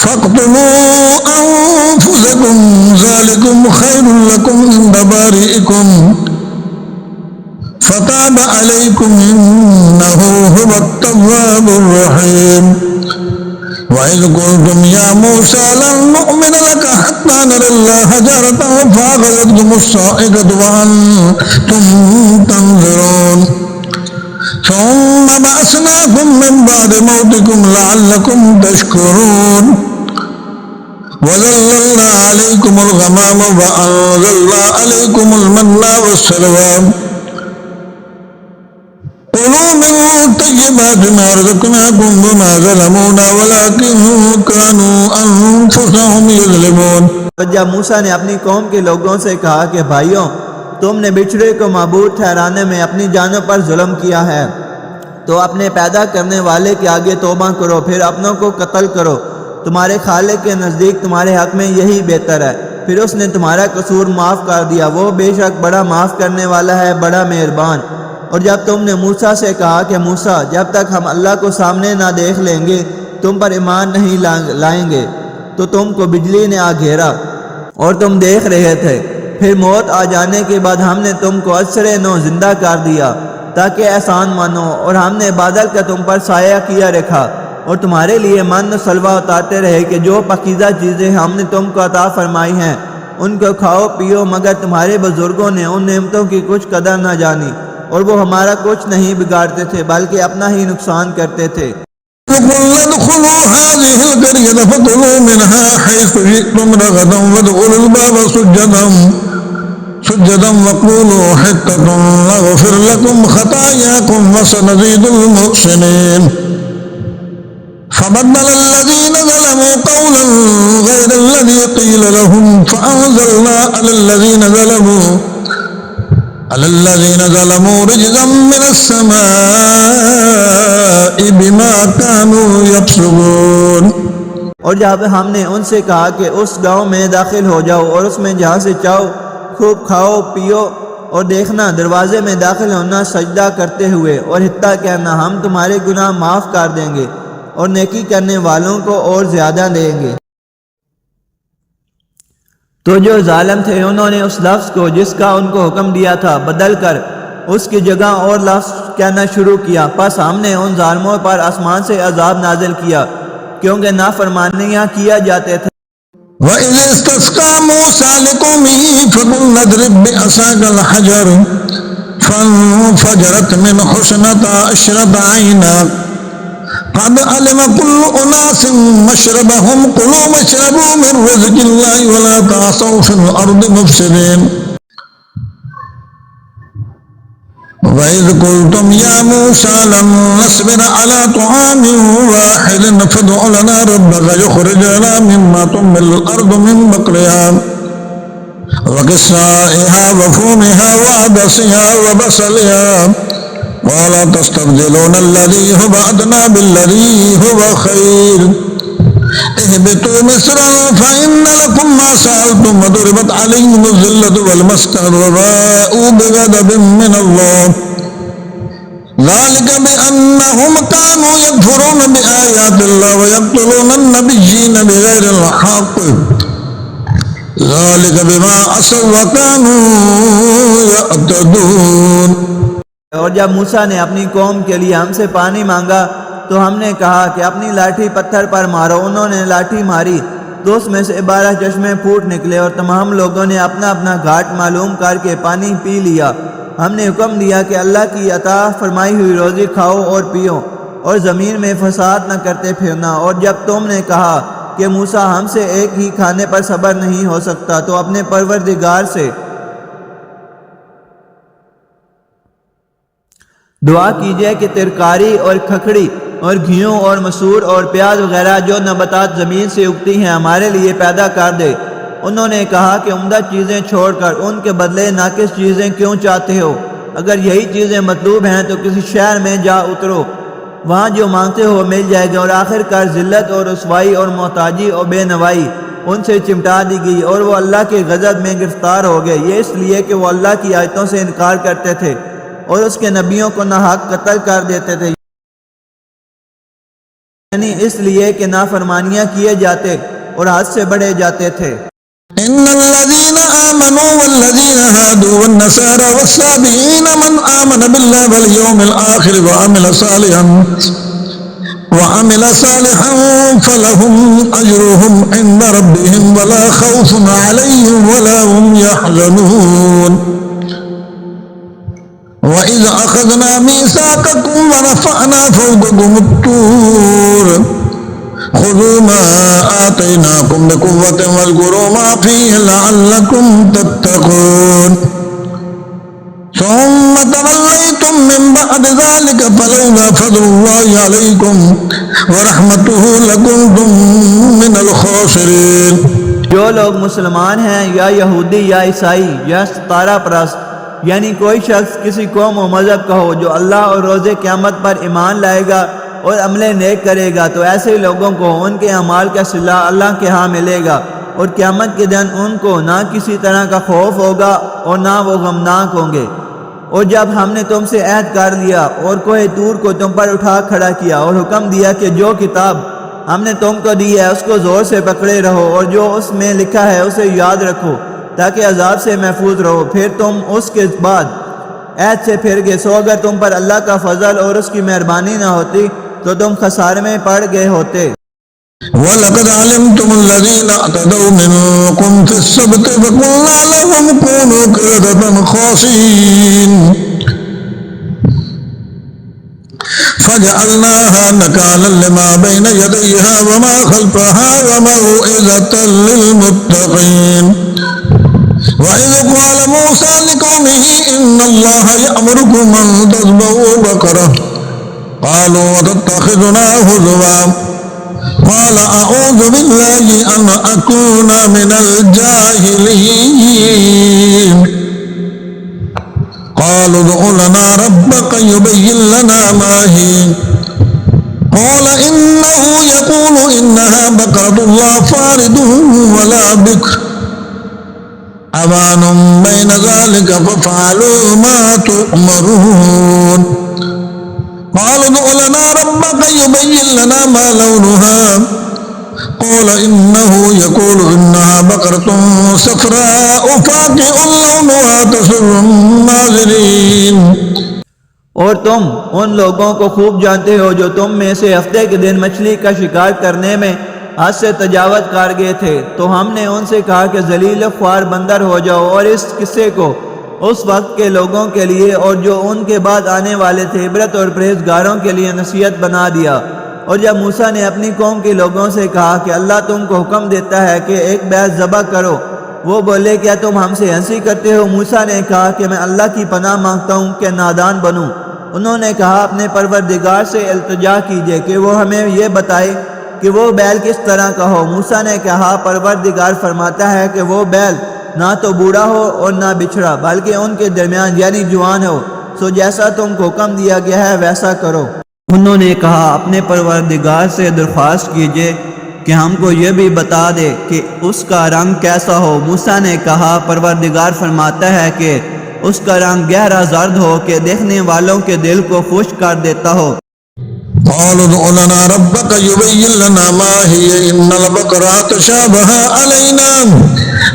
فَاقْتُلُوا أَنفُسَكُمْ ذَٰلِكُمْ خَيْرٌ لَكُمْ عِندَ بَارِئِكُمْ فَتَابَ عَلَيْكُمْ إِنَّهُ هُوَ التَّوَّابُ الرَّحِيمُ وَإِذْ قُلْتُمْ يَا مُوسَىٰ لَن نُّؤْمِنَ لَكَ حَتَّىٰ نَرَى اللَّهَ جَهْرَةً فَأَخَذَتْكُمُ الصَّاعِقَةُ وَأَنتُمْ تَنظُرُونَ ثُمَّ بَعَثْنَاكُم مِّن بَعْدِ مَوْتِكُمْ لَعَلَّكُمْ تَشْكُرُونَ وَظَلَّلْنَا عَلَيْكُمُ الْغَمَامَ وَأَنزَلْنَا عَلَيْكُمُ الْمَنَّ وَالسَّلْوَىٰ كُلُوا مِن طيبات ما رزقناكم وما ظلمونا ولكن كانوا أنفسهم يظلمون. اور جب موسیٰ نے اپنی قوم کے لوگوں سے کہا کہ بھائیوں تم نے بچھڑے کو معبود ٹھہرانے میں اپنی جانوں پر ظلم کیا ہے تو اپنے پیدا کرنے والے کے آگے توبہ کرو پھر اپنوں کو قتل کرو، تمہارے خالق کے نزدیک تمہارے حق میں یہی بہتر ہے، پھر اس نے تمہارا قصور معاف کر دیا، وہ بے شک بڑا معاف کرنے والا ہے بڑا مہربان. اور جب تم نے موسیٰ سے کہا کہ موسیٰ جب تک ہم اللہ کو سامنے نہ دیکھ لیں گے تم پر ایمان نہیں لائیں گے، تو تم کو بجلی نے آ گھیرا اور تم دیکھ رہے تھے، پھر موت آ جانے کے بعد ہم نے تم کو اثر نو زندہ کر دیا تاکہ احسان مانو، اور ہم نے بادل کا تم پر سایہ کیا رکھا اور تمہارے لیے من و سلوہ اتارتے رہے کہ جو پاکیزہ چیزیں ہم نے تم کو عطا فرمائی ہیں ان کو کھاؤ پیو، مگر تمہارے بزرگوں نے ان نعمتوں کی کچھ قدر نہ جانی اور وہ ہمارا کچھ نہیں بگاڑتے تھے بلکہ اپنا ہی نقصان کرتے تھے. قُلْ ادْخُلُوا هَٰذِهِ الْقَرْيَةَ فَكُلُوا مِنْهَا حَيْثُ شِئْتُمْ رَغَدًا وَادْخُلُوا الْبَابَ سُجَّدًا وَقُولُوا حِطَّةٌ نَغْفِرْ لَكُمْ خَطَايَاكُمْ وَسَنَزِيدُ الْمُحْسِنِينَ. فَبَدَّلَ الَّذِينَ ظَلَمُوا قَوْلًا غَيْرَ الَّذِي قِيلَ لَهُمْ فَأَنزَلْنَا عَلَى الَّذِينَ ظَلَمُوا رِجْزًا مِّنَ السَّمَاءِ بِمَا كَانُوا يَفْسُقُونَ. اور جب ہم نے ان سے کہا کہ اس گاؤں میں داخل ہو جاؤ اور اس میں جہاں سے چاہو خوب کھاؤ پیو اور دیکھنا دروازے میں داخل ہونا سجدہ کرتے ہوئے اور حتیٰ کہنا ہم تمہارے گناہ معاف کر دیں گے اور نیکی کرنے والوں کو اور زیادہ دیں گے. تو جو ظالم تھے انہوں نے اس لفظ کو جس کا ان کو حکم دیا تھا بدل کر اس کی جگہ اور لفظ کہنا شروع کیا، پس ہم نے ان ظالموں پر آسمان سے عذاب نازل کیا کیونکہ نافرمانیاں کیا جاتے تھے. وَإِذِ اسْتَسْقَىٰ مُوسَىٰ لِقَوْمِهِ فَقُلْنَا اضْرِب بِّعَصَاكَ الْحَجَرَ فَانفَجَرَتْ مِنْهُ اثْنَتَا عَشْرَةَ عَيْنًا قَدْ عَلِمَ كُلُّ أُنَاسٍ مَّشْرَبَهُمْ كُلُوا وَاشْرَبُوا مِن رِّزْقِ اللَّهِ وَلَا تَعْثَوْا فِي الْأَرْضِ مُفْسِدِينَ. وَإِذْ قُلْتُمْ يَا مُوسَىٰ لَن نَّصْبِرَ عَلَىٰ طَعَامٍ وَاحِدٍ فَادْعُ لَنَا رَبَّكَ يُخْرِجْ لَنَا مِمَّا تُنبِتُ الْأَرْضُ مِن بَقْلِهَا وَقِثَّائِهَا وَفُومِهَا وَعَدَسِهَا وَبَصَلِهَا قَالَ تَسْتَبْدِلُونَ الَّذِي هُوَ أَدْنَىٰ بِالَّذِي هُوَ خَيْرٌ اهْبِطُوا مِصْرًا فَإِنَّ لَكُم مَّا سَأَلْتُمْ وَضُرِبَتْ عَلَيْهِمُ الذِّلَّةُ وَالْمَسْكَنَةُ وَبَاءُوا بِغَضَبٍ مِّنَ اللَّهِ ذَلِكَ بِأَنَّهُمْ كَانُوا يَكْفُرُونَ بِآيَاتِ اللَّهِ وَيَقْتُلُونَ النَّبِيِّينَ بِغَيْرِ الْحَقِّ ذَلِكَ بِمَا عَصَوا وَّكَانُوا يَعْتَدُونَ. اور جب موسیٰ نے اپنی قوم کے لیے ہم سے پانی مانگا تو ہم نے کہا کہ اپنی لاٹھی پتھر پر مارو. انہوں نے لاٹھی ماری تو اس میں سے 12 چشمے پھوٹ نکلے اور تمام لوگوں نے اپنا اپنا گھاٹ معلوم کر کے پانی پی لیا. ہم نے حکم دیا کہ اللہ کی عطا فرمائی ہوئی روزی کھاؤ اور پیو اور زمین میں فساد نہ کرتے پھرنا. اور جب تم نے کہا کہ موسیٰ ہم سے ایک ہی کھانے پر صبر نہیں ہو سکتا تو اپنے پروردگار سے دعا کیجئے کہ ترکاری اور کھکھڑی اور گھیوں اور مسور اور پیاز وغیرہ جو نباتات زمین سے اگتی ہیں ہمارے لیے پیدا کر دے. انہوں نے کہا کہ عمدہ چیزیں چھوڑ کر ان کے بدلے ناقص چیزیں کیوں چاہتے ہو؟ اگر یہی چیزیں مطلوب ہیں تو کسی شہر میں جا اترو، وہاں جو مانگتے ہو مل جائے گا. اور آخر کار ذلت اور رسوائی اور محتاجی اور بے نوائی ان سے چمٹا دی گئی اور وہ اللہ کے غضب میں گرفتار ہو گئے. یہ اس لیے کہ وہ اللہ کی آیتوں سے انکار کرتے تھے اور اس کے نبیوں کو ناحق قتل کر دیتے تھے، یعنی اس لیے کہ نافرمانیاں کیے جاتے اور حد سے بڑھے جاتے تھے. إن الذين آمنوا والذين هادوا والنصارى والصابئين من آمن بالله واليوم الآخر وعمل صالحا فلهم أجرهم عند ربهم ولا خوف عليهم ولا هم يحزنون. وَإِذْ أَخَذْنَا مِيثَاقَكُمْ وَرَفَعْنَا فَوْقَكُمُ الطُّورَ خُذُوا مَا آتَيْنَاكُمْ بِقُوَّةٍ وَاذْكُرُوا مَا فِيهِ لَعَلَّكُمْ تَتَّقُونَ. ثم توليتم من بعد ذلك فلولا فضل الله عليكم ورحمته لكنتم من الخاسرين. جو لوگ مسلمان ہیں یا یہودی یا عیسائی یا ستارہ پرست یعنی کوئی شخص کسی قوم و مذہب کا ہو جو اللہ اور روز قیامت پر ایمان لائے گا اور عمل نیک کرے گا تو ایسے لوگوں کو ان کے اعمال کا صلہ اللہ کے ہاں ملے گا اور قیامت کے دن ان کو نہ کسی طرح کا خوف ہوگا اور نہ وہ غمناک ہوں گے. اور جب ہم نے تم سے عہد کر لیا اور کوہ طور کو تم پر اٹھا کھڑا کیا اور حکم دیا کہ جو کتاب ہم نے تم کو دی ہے اس کو زور سے پکڑے رہو اور جو اس میں لکھا ہے اسے یاد رکھو تاکہ عذاب سے محفوظ رہو، پھر تم اس کے بعد عہد سے پھر گئے، سو اگر تم پر اللہ کا فضل اور اس کی مہربانی نہ ہوتی تو تم خسارے میں پڑ گئے ہوتے. وَلَقَدْ عَلِمْتُمُ الَّذِينَ اعْتَدَوْا مِنكُمْ فِي السَّبْتِ فَقُلْنَا لَهُمْ كُونُوا قِرَدَةً خَاسِئِينَ فَجَعَلْنَاهَا نَكَالًا لِمَا بَيْنَ يَدَيْهَا وَمَا خَلْفَهَا وَمَوْعِظَةً لِلْمُتَّقِينَ. وَإِذْ قَالَ مُوسَى لِقَوْمِهِ إِنَّ اللَّهَ يَأْمُرُكُمْ أَن تَذْبَحُوا بَقَرَةً قَالُوا أَتَتَّخِذُنَا هُزُوًا قال أعوذ بالله أن أكون من الجاهلين. قالوا ادع لنا ربك يبين لنا ما هي قال إنه يقول إنها بقرة لا فارض ولا بكر عوان بين ذلك فافعلوا ما تؤمرون. قالوا ادع لنا ربك يبين لنا ما لونها قال إنه يقول إنها بقرة صفراء فاقع لونها تسر الناظرين. اور تم ان لوگوں کو خوب جانتے ہو جو تم میں سے ہفتے کے دن مچھلی کا شکار کرنے میں حد سے تجاوز کر گئے تھے تو ہم نے ان سے کہا کہ ذلیل و خوار بندر ہو جاؤ اور اس قصے کو اس وقت کے لوگوں کے لیے اور جو ان کے بعد آنے والے تھے عبرت اور پرہیزگاروں کے لیے نصیحت بنا دیا. اور جب موسیٰ نے اپنی قوم کے لوگوں سے کہا کہ اللہ تم کو حکم دیتا ہے کہ ایک بیل ذبح کرو، وہ بولے کیا تم ہم سے ہنسی کرتے ہو؟ موسیٰ نے کہا کہ میں اللہ کی پناہ مانگتا ہوں کہ نادان بنوں. انہوں نے کہا اپنے پروردگار سے التجا کیجئے کہ وہ ہمیں یہ بتائے کہ وہ بیل کس طرح کا ہو. موسیٰ نے کہا پروردگار فرماتا ہے کہ وہ بیل نہ تو بوڑھا ہو اور نہ بچھڑا بلکہ ان کے درمیان یعنی جوان ہو، سو جیسا تم کو حکم دیا گیا ہے ویسا کرو. انہوں نے کہا اپنے پروردگار سے درخواست کیجئے کہ ہم کو یہ بھی بتا دے کہ اس کا رنگ کیسا ہو. موسیٰ نے کہا پروردگار فرماتا ہے کہ اس کا رنگ گہرا زرد ہو کہ دیکھنے والوں کے دل کو خوش کر دیتا ہو. قالوا ادع لنا ربك يبين لنا ما هي إن البقرة تشابه علينا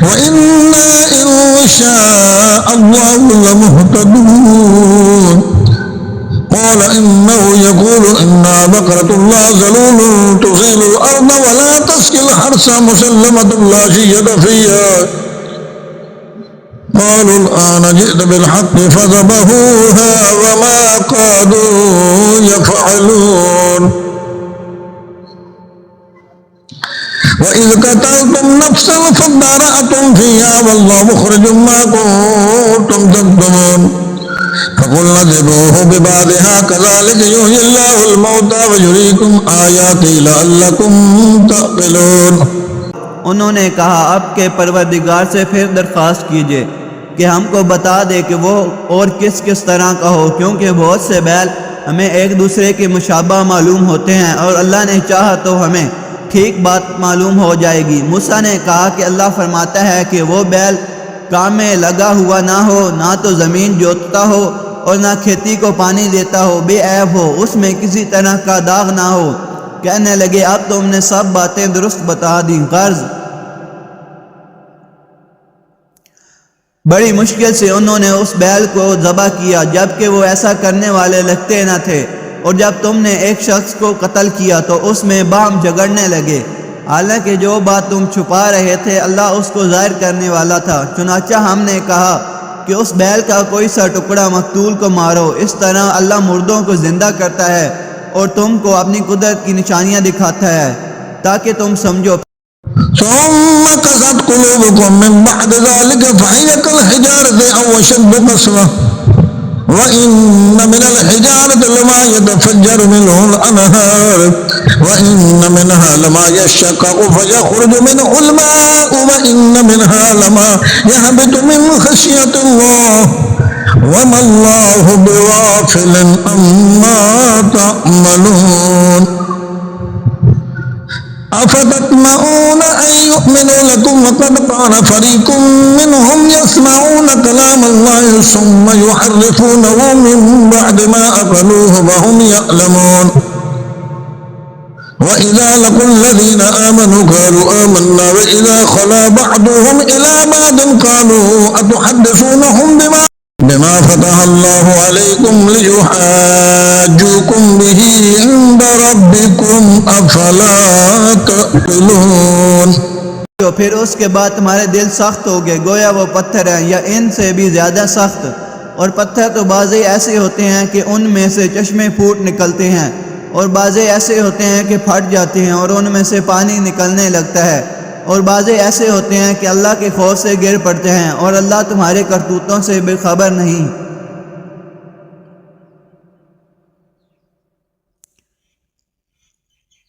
وإنا إن شاء الله لمهتدون. قال إنه يقول إنها بقرة لا ذلول تصيب الأرض ولا تسقي الحرث مسلمة لا شية فيها. قالوا الآن جئت بالحق فذبحوها وما كادوا يفعلون. وإذ قتلتم نفسا فادارأتم فيها والله مخرج ما كنتم تكتمون. فقلنا اضربوه ببعضها كذلك يحيي الله الموتى ويريكم آياته لعلكم تعقلون. انہوں نے کہا اب کے پروردگار سے پھر درخواست کیجئے کہ ہم کو بتا دے کہ وہ اور کس کس طرح کا ہو، کیونکہ بہت سے بیل ہمیں ایک دوسرے کے مشابہ معلوم ہوتے ہیں اور اللہ نے چاہا تو ہمیں ٹھیک بات معلوم ہو جائے گی. موسیٰ نے کہا کہ اللہ فرماتا ہے کہ وہ بیل کام میں لگا ہوا نہ ہو، نہ تو زمین جوتتا ہو اور نہ کھیتی کو پانی دیتا ہو، بے عیب ہو، اس میں کسی طرح کا داغ نہ ہو. کہنے لگے اب تم نے سب باتیں درست بتا دیں. غرض بڑی مشکل سے انہوں نے اس بیل کو ذبح کیا جبکہ وہ ایسا کرنے والے لگتے نہ تھے، اور جب تم نے ایک شخص کو قتل کیا تو اس میں باہم جھگڑنے لگے، حالانکہ جو بات تم چھپا رہے تھے اللہ اس کو ظاہر کرنے والا تھا. چنانچہ ہم نے کہا کہ اس بیل کا کوئی سا ٹکڑا مقتول کو مارو، اس طرح اللہ مردوں کو زندہ کرتا ہے اور تم کو اپنی قدرت کی نشانیاں دکھاتا ہے تاکہ تم سمجھو. ثم قست قلوبكم من بعد ذلك فهي كالحجارة أو أشد قسوة وَإِنَّ مِنَ الْحِجَارَةِ لَمَا يَتَفَجَّرُ مِنْهُ الْأَنْهَارُ وَإِنَّ مِنْهَا لَمَا يَشَّقَّقُ فَيَخْرُجُ مِنْهُ الْمَاءُ وَإِنَّ مِنْهَا لَمَا يَهْبِطُ مِنْ خَشْيَةِ اللَّهِ وَمَا اللَّهُ بِغَافِلٍ عَمَّا تَعْمَلُونَ أفتطمعون أن يؤمنوا لكم وقد كان فريق منهم يسمعون كلام الله ثم يحرفونه من بعد ما عقلوه وهم يعلمون وإذا لقوا الذين آمنوا قالوا آمنا وإذا خلا بعضهم إلى بعض قالوا أتحدثونهم بما فتح الله عليكم ليحاجوكم به عند ربكم أفلا تعقلون. تو پھر اس کے بعد تمہارے دل سخت ہو گئے گویا وہ پتھر ہیں یا ان سے بھی زیادہ سخت. اور پتھر تو بعضے ایسے ہوتے ہیں کہ ان میں سے چشمے پھوٹ نکلتے ہیں اور بعضے ایسے ہوتے ہیں کہ پھٹ جاتے ہیں اور ان میں سے پانی نکلنے لگتا ہے اور بعضے ایسے ہوتے ہیں کہ اللہ کے خوف سے گر پڑتے ہیں اور اللہ تمہارے کرتوتوں سے بے خبر نہیں.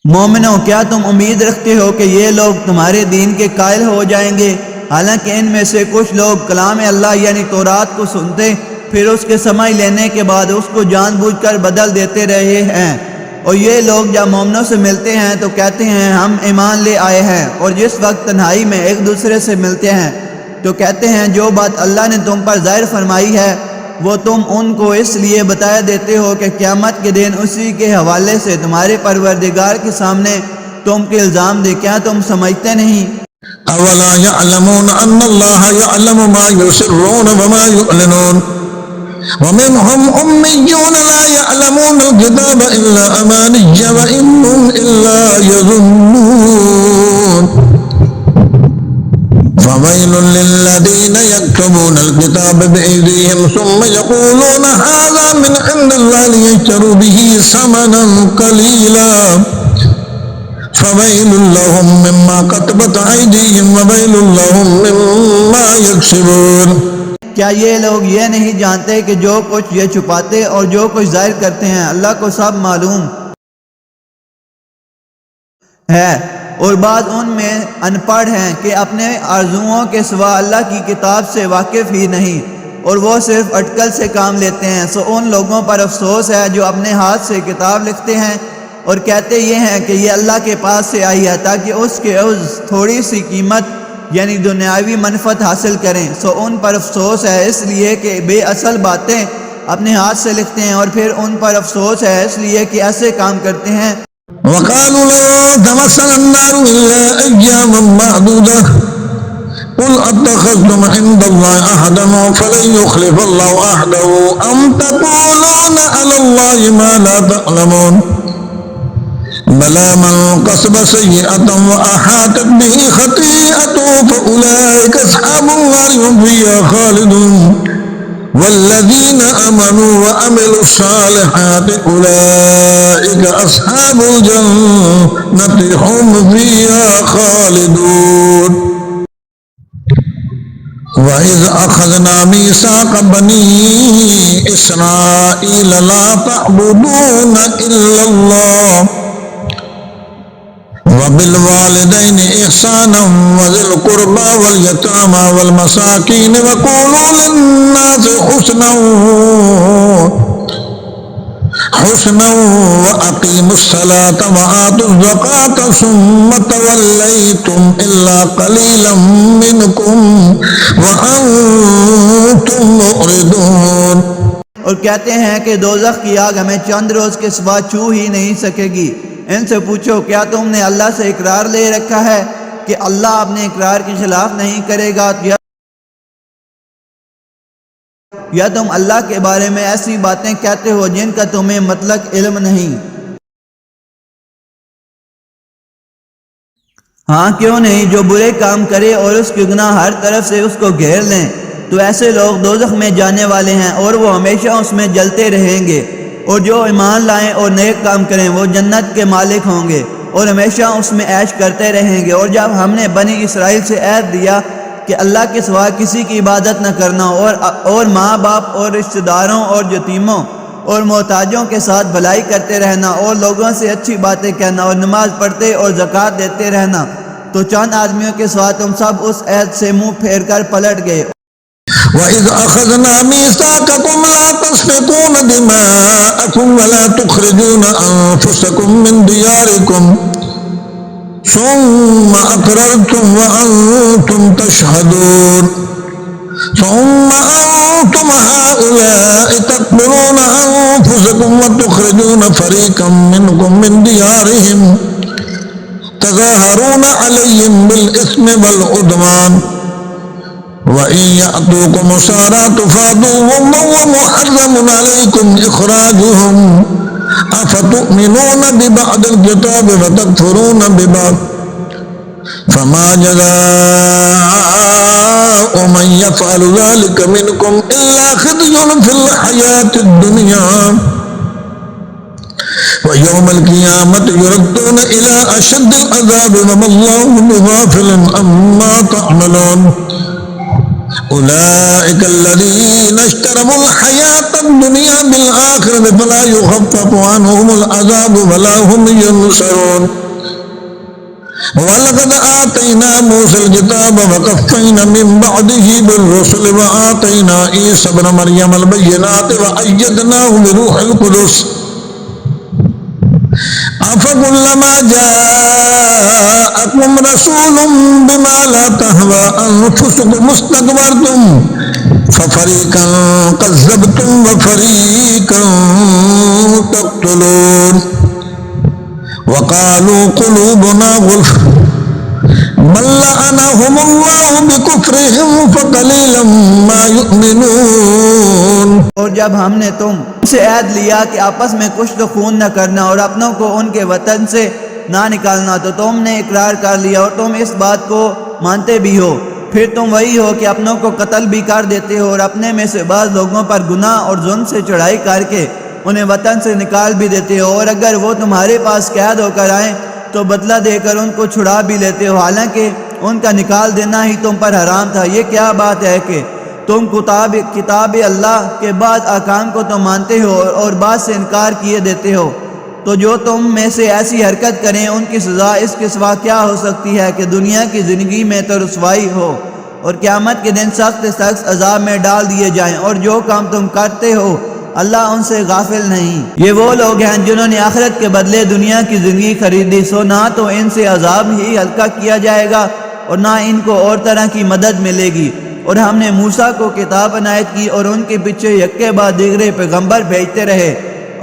مومنوں کیا تم امید رکھتے ہو کہ یہ لوگ تمہارے دین کے قائل ہو جائیں گے؟ حالانکہ ان میں سے کچھ لوگ کلام اللہ یعنی تورات کو سنتے پھر اس کے سمجھ لینے کے بعد اس کو جان بوجھ کر بدل دیتے رہے ہیں. اور یہ لوگ جب مومنوں سے ملتے ہیں تو کہتے ہیں ہم ایمان لے آئے ہیں اور جس وقت تنہائی میں ایک دوسرے سے ملتے ہیں تو کہتے ہیں جو بات اللہ نے تم پر ظاہر فرمائی ہے وہ تم ان کو اس لیے بتا دیتے ہو کہ قیامت کے دن اسی کے حوالے سے تمہارے پروردگار کے سامنے تم کے الزام دے. کیا تم سمجھتے نہیں؟ أولا يعلمون أن الله يعلم ما يسرون وما يعلنون ومنهم أميون لا يعلمون الكتاب إلا أماني وإنهم إلا يظنون فويل للذين يكتبون الكتاب بأيديهم ثم يقولون هذا من عند الله ليشتروا به ثمنا قليلا فويل لهم مما كتبت أيديهم وويل لهم مما يكسبون. کیا یہ لوگ یہ نہیں جانتے کہ جو کچھ یہ چھپاتے اور جو کچھ ظاہر کرتے ہیں اللہ کو سب معلوم ہے؟ اور بعض ان میں ان پڑھ ہیں کہ اپنے آرزوؤں کے سوا اللہ کی کتاب سے واقف ہی نہیں اور وہ صرف اٹکل سے کام لیتے ہیں. سو ان لوگوں پر افسوس ہے جو اپنے ہاتھ سے کتاب لکھتے ہیں اور کہتے یہ ہیں کہ یہ اللہ کے پاس سے آئی ہے تاکہ اس کے عوض تھوڑی سی قیمت یعنی دنیاوی منفعت حاصل کریں. سو ان پر افسوس ہے اس لیے کہ بے اصل باتیں اپنے ہاتھ سے لکھتے ہیں اور پھر ان پر افسوس ہے اس لیے کہ ایسے کام کرتے ہیں. وقالوا لا تمسنا النار إلا أياما معدودة قل أتخذتم عند الله أحدا فلن يخلف الله عهده أم تقولون على الله ما لا تعلمون بلى من كسب سيئة وأحاطت به خطيئته فأولئك أصحاب النار هم فيها خالدون والذين آمنوا وعملوا الصالحات أولئك أصحاب الجنة هم فيها خالدون. وإذ أخذنا ميثاق بني إسرائيل لا تعبدون إلا الله وبالوالدين إحسانا وذي القربى واليتامى والمساكين وقولوا للناس حسنا وأقيموا الصلاة وآتوا الزكاة ثم توليتم إلا قليلا منكم وأنتم معرضون. اور کہتے ہیں کہ دوزخ کی آگ ہمیں چند روز کے سوا چھو ہی نہیں سکے گی. ان سے پوچھو کیا تم نے اللہ سے اقرار لے رکھا ہے کہ اللہ اپنے اقرار کے خلاف نہیں کرے گا یا تم اللہ کے بارے میں ایسی باتیں کہتے ہو جن کا تمہیں مطلق علم نہیں؟ ہاں کیوں نہیں، جو برے کام کرے اور اس کے گناہ ہر طرف سے اس کو گھیر لیں تو ایسے لوگ دوزخ میں جانے والے ہیں اور وہ ہمیشہ اس میں جلتے رہیں گے. اور جو ایمان لائیں اور نیک کام کریں وہ جنت کے مالک ہوں گے اور ہمیشہ اس میں عیش کرتے رہیں گے. اور جب ہم نے بنی اسرائیل سے عہد دیا کہ اللہ کے سوا کسی کی عبادت نہ کرنا، اور ماں باپ اور رشتہ داروں اور یتیموں اور محتاجوں کے ساتھ بھلائی کرتے رہنا، اور لوگوں سے اچھی باتیں کہنا، اور نماز پڑھتے اور زکوٰۃ دیتے رہنا، تو چند آدمیوں کے سوا تم سب اس عہد سے منہ پھیر کر پلٹ گئے۔ وَإِذْ أَخَذْنَا مِيثَاقَكُمْ لَا تَسْفِكُونَ دِمَاءَكُمْ وَلَا تُخْرِجُونَ أَنفُسَكُمْ مِنْ دِيَارِكُمْ ثُمَّ أَقْرَرْتُمْ وَأَنْتُمْ تَشْهَدُونَ ثُمَّ أَنْتُمْ هَؤُلَاءِ تَقْتُلُونَ أَنفُسَكُمْ وَتُخْرِجُونَ فَرِيقًا مِنْكُمْ مِنْ دِيَارِهِمْ تَظَاهَرُونَ عَلَيْهِمْ بِالْإِثْمِ وَالْعُدْوَانِ وَإِنْ يَأْتُوكُمْ أُسَارَىٰ تُفَادُوهُمْ وَمُحَرَّمٌ عَلَيْكُمْ إِخْرَاجُهُمْ أَفَتُؤْمِنُونَ بِبَعْضِ الْكِتَابِ وَتَكْفُرُونَ بِبَعْضٍ فَمَا جَزَاءُ مَنْ يَفْعَلُ ذَلِكَ مِنْكُمْ إِلَّا خِزْيٌ فِي الْحَيَاةِ الدُّنْيَا وَيَوْمَ الْقِيَامَةِ يُرَدُّونَ إِلَىٰ أَشَدِّ الْعَذَابِ وَمَا اللَّهُ بِغَافِلٍ عَمَّا تَعْمَلُونَ أولئك الذين اشتروا الحياة الدنيا بالآخرة فلا يخفف عنهم العذاب ولا هم ينصرون ولقد آتينا موسى الكتاب وقفينا من بعده بالرسل وآتينا عيسى ابن مريم البينات وأيدناه بروح القدس أفكلما جاءكم رسول بما لا تهوى أنفسكم استكبرتم ففريقا كذبتم وفريقا تقتلون وقالوا قلوبنا غلف بل لعنهم الله بكفرهم فقليلا ما يؤمنون۔ اور جب ہم نے تم سے عہد لیا کہ آپس میں کشت و خون نہ کرنا اور اپنوں کو ان کے وطن سے نہ نکالنا، تو تم نے اقرار کر لیا اور تم اس بات کو مانتے بھی ہو، پھر تم وہی ہو کہ اپنوں کو قتل بھی کر دیتے ہو اور اپنے میں سے بعض لوگوں پر گناہ اور ظلم سے چڑھائی کر کے انہیں وطن سے نکال بھی دیتے ہو، اور اگر وہ تمہارے پاس قید ہو کر آئیں تو بدلہ دے کر ان کو چھڑا بھی لیتے ہو، حالانکہ ان کا نکال دینا ہی تم پر حرام تھا۔ یہ کیا بات ہے کہ تم کتاب اللہ کے بعد احکام کو تو مانتے ہو اور بعد سے انکار کیے دیتے ہو، تو جو تم میں سے ایسی حرکت کریں ان کی سزا اس کے سوا کیا ہو سکتی ہے کہ دنیا کی زندگی میں تو رسوائی ہو اور قیامت کے دن سخت سخت عذاب میں ڈال دیے جائیں، اور جو کام تم کرتے ہو اللہ ان سے غافل نہیں۔ یہ وہ لوگ ہیں جنہوں نے آخرت کے بدلے دنیا کی زندگی خریدی، سو نہ تو ان سے عذاب ہی ہلکا کیا جائے گا اور نہ ان کو اور طرح کی مدد ملے گی۔ اور ہم نے موسیٰ کو کتاب عنایت کی اور ان کے پیچھے یکے بعد دیگرے پیغمبر بھیجتے رہے،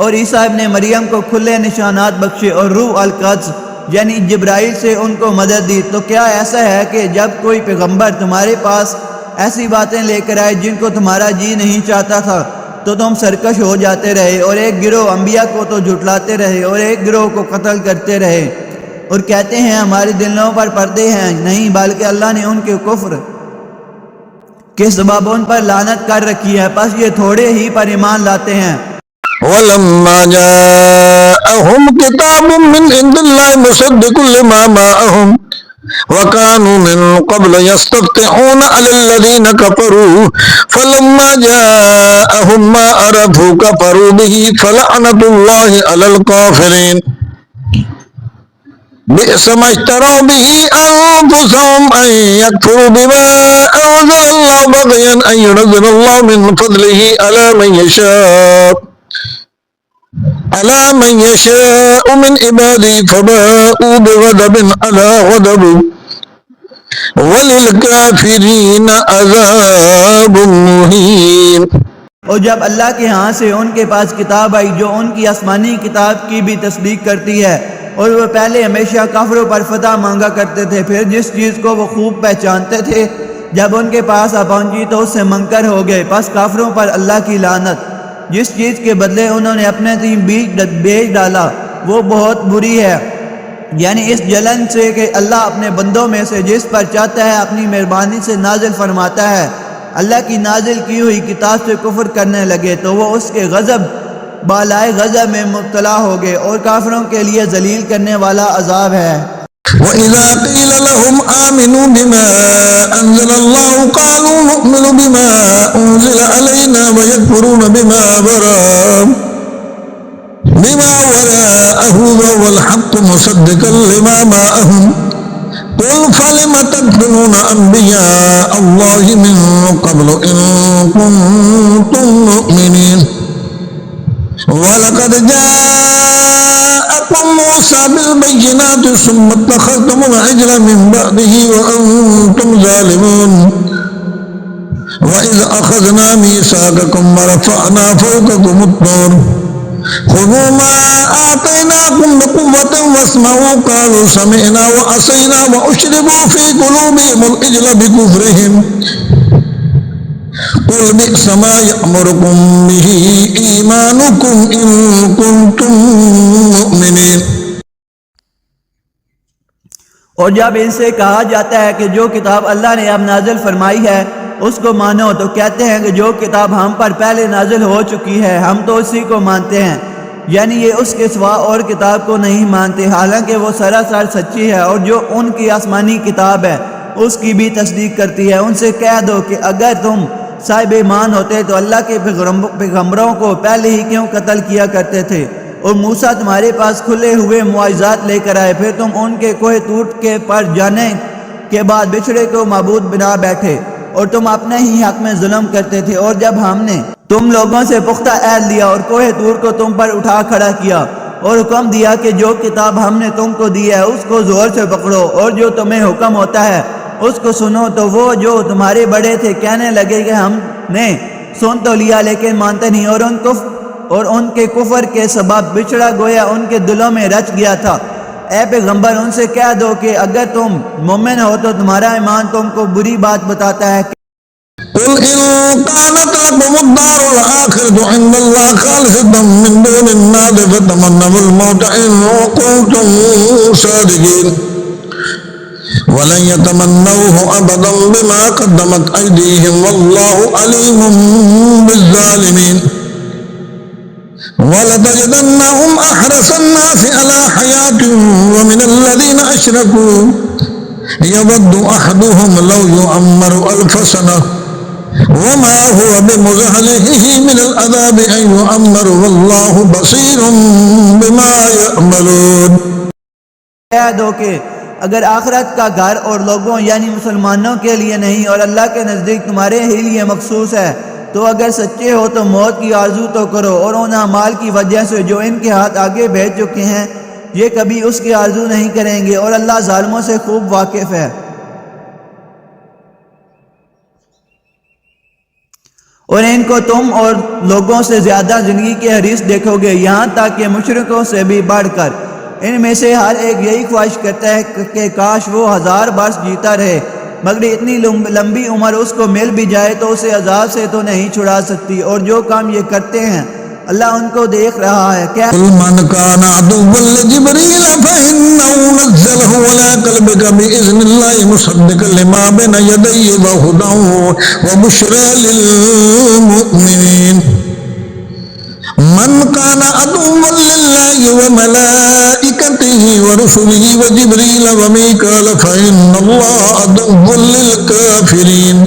اور عیسیٰ ابن مریم کو کھلے نشانات بخشے اور روح القدس یعنی جبرائیل سے ان کو مدد دی۔ تو کیا ایسا ہے کہ جب کوئی پیغمبر تمہارے پاس ایسی باتیں لے کر آئے جن کو تمہارا جی نہیں چاہتا تھا تو تم سرکش ہو جاتے رہے، اور ایک گروہ انبیاء کو تو جھٹلاتے رہے اور ایک گروہ کو قتل کرتے رہے، اور کہتے ہیں ہمارے دلوں پر پردے ہیں، نہیں بلکہ اللہ نے ان کے کفر کے سبب ان پر لعنت کر رکھی ہے، پس یہ تھوڑے ہی پر ایمان لاتے ہیں۔ وَلَمَّا جَاءَهُمْ كِتَابٌ مِّنْ عِندِ اللَّهِ مُصَدِّقٌ لِّمَا مَعَهُمْ وَكَانُوا مِن قَبْلُ يَسْتَفْتِحُونَ عَلَى الَّذِينَ كَفَرُوا فَلَمَّا جَاءَهُم مَّا عَرَفُوا كَفَرُوا بِهِ فَلَعْنَةُ اللَّهِ عَلَى الْكَافِرِينَ بئس ما اشتروا به أنفسهم أن يكفروا بما أنزل الله بغيا أن ينزل الله من فضله على من يشاء من عباده فباءوا بغضب على غضب وللكافرين عذاب مهين۔ اور جب اللہ کے ہاں سے ان کے پاس کتاب آئی جو ان کی آسمانی کتاب کی بھی تصدیق کرتی ہے، اور وہ پہلے ہمیشہ کافروں پر فتح مانگا کرتے تھے، پھر جس چیز کو وہ خوب پہچانتے تھے جب ان کے پاس آ پہنچی تو اس سے منکر ہو گئے، پس کافروں پر اللہ کی لعنت۔ جس چیز کے بدلے انہوں نے اپنے تین بیچ ڈالا وہ بہت بری ہے، یعنی اس جلن سے کہ اللہ اپنے بندوں میں سے جس پر چاہتا ہے اپنی مہربانی سے نازل فرماتا ہے، اللہ کی نازل کی ہوئی کتاب سے کفر کرنے لگے تو وہ اس کے غضب بالائے غضب میں مبتلا ہو گئے، اور کافروں کے لیے ذلیل کرنے والا عذاب ہے۔ وَإِذَا قِيلَ لَهُمْ آمنوا بما أنزل الله قالوا نؤمن بما أنزل علينا ويكفرون بما وراءه وهو الحق مصدقا لما معهم قل فلم تقتلون أنبياء الله من قبل إن كنتم مؤمنين وَلَقَدْ جَاءَكُمْ مُوسَى بِالْبَيِّنَاتِ ثُمَّ اتَّخَذْتُمُ الْعِجْلَ مِنْ بَعْدِهِ وَأَنْتُمْ ظَالِمُونَ وَإِذْ أَخَذْنَا مِيثَاقَكُمْ وَرَفَعْنَا فَوْقَكُمُ الطُّورَ خُذُوا مَا آتَيْنَاكُمْ بِقُوَّةٍ وَاسْمَعُوا قَالُوا سَمِعْنَا وَعَصَيْنَا وَأُشْرِبُوا فِي قُلُوبِهِمُ الْعِجْلَ بِكُفْرِهِمْ قُلْ بِئْسَ مَا يَأْمُرُكُمْ بِهِ إِيمَانُكُمْ إِن كُنتُم مُّؤْمِنِينَ۔ اور جب ان سے کہا جاتا ہے کہ جو کتاب اللہ نے اب نازل فرمائی ہے اس کو مانو، تو کہتے ہیں کہ جو کتاب ہم پر پہلے نازل ہو چکی ہے ہم تو اسی کو مانتے ہیں، یعنی یہ اس کے سوا اور کتاب کو نہیں مانتے، حالانکہ وہ سراسر سچی ہے، اور جو ان کی آسمانی کتاب ہے اس کی بھی تصدیق کرتی ہے۔ ان سے کہہ دو کہ اگر تم صاحب ایمان ہوتے تو اللہ کے پیغمبروں کو پہلے ہی کیوں قتل کیا کرتے تھے، اور موسیٰ تمہارے پاس کھلے ہوئے معجزات لے کر آئے، پھر تم ان کے کوہ طور کے پر جانے کے بعد بچھڑے کو معبود بنا بیٹھے، اور تم اپنے ہی حق میں ظلم کرتے تھے۔ اور جب ہم نے تم لوگوں سے پختہ عہد لیا اور کوہ طور کو تم پر اٹھا کھڑا کیا اور حکم دیا کہ جو کتاب ہم نے تم کو دی ہے اس کو زور سے پکڑو اور جو تمہیں حکم ہوتا ہے اس کو سنو، تو وہ جو تمہارے بڑے تھے کہنے لگے کہ ہم نے سن تو لیا لیکن مانتے نہیں، اور ان کے کفر کے سبب بچڑا گویا ان کے دلوں میں رچ گیا تھا۔ اے پیغمبر ان سے کہہ دو کہ اگر تم مومن ہو تو تمہارا ایمان تم کو بری بات بتاتا ہے۔ قل إن كانت لكم الدار الآخرة عند الله خالصة من دون الناس فتمنوا الموت إن كنتم صادقين ولن يتمنوه أبدا بما قدمت أيديهم والله عليم بالظالمين وَلَتَجِدَنَّهُمْ أَحْرَصَ النَّاسِ عَلَى حَيَاةٍ وَمِنَ الَّذِينَ أَشْرَكُوا يَوَدُّ أَحَدُهُمْ لَوْ يُعَمَّرُ أَلْفَ سَنَةٍ وَمَا هُوَ بِمُزَحْزِحِهِ مِنَ الْعَذَابِ أَن يُعَمَّرَ وَاللَّهُ بَصِيرٌ بِمَا يَعْمَلُونَ۔ کہہ دو کہ اگر آخرت کا گھر اور لوگوں یعنی مسلمانوں کے لیے نہیں اور اللہ کے نزدیک تمہارے ہی لیے مخصوص ہے، تو اگر سچے ہو تو موت کی آرزو تو کرو، اور ان اعمال کی وجہ سے جو ان کے ہاتھ آگے بھیج چکے ہیں یہ کبھی اس کی آرزو نہیں کریں گے، اور اللہ ظالموں سے خوب واقف ہے۔ اور ان کو تم اور لوگوں سے زیادہ زندگی کے حریص دیکھو گے، یہاں تک کہ مشرکوں سے بھی بڑھ کر ان میں سے ہر ایک یہی خواہش کرتا ہے کہ کاش وہ 1000 برس جیتا رہے، مگر اتنی لمبی عمر اس کو مل بھی جائے تو اسے عذاب سے تو نہیں چھڑا سکتی، اور جو کام یہ کرتے ہیں اللہ ان کو دیکھ رہا ہے۔ قل من كان عدوا لجبريل فإنه نزله على قلبك بإذن الله مصدقا لما بين يديه وهدى وبشرى للمؤمنين من كان عدوا لله وملائكته ورسله وجبريل وميكال فإن الله عدو للكافرين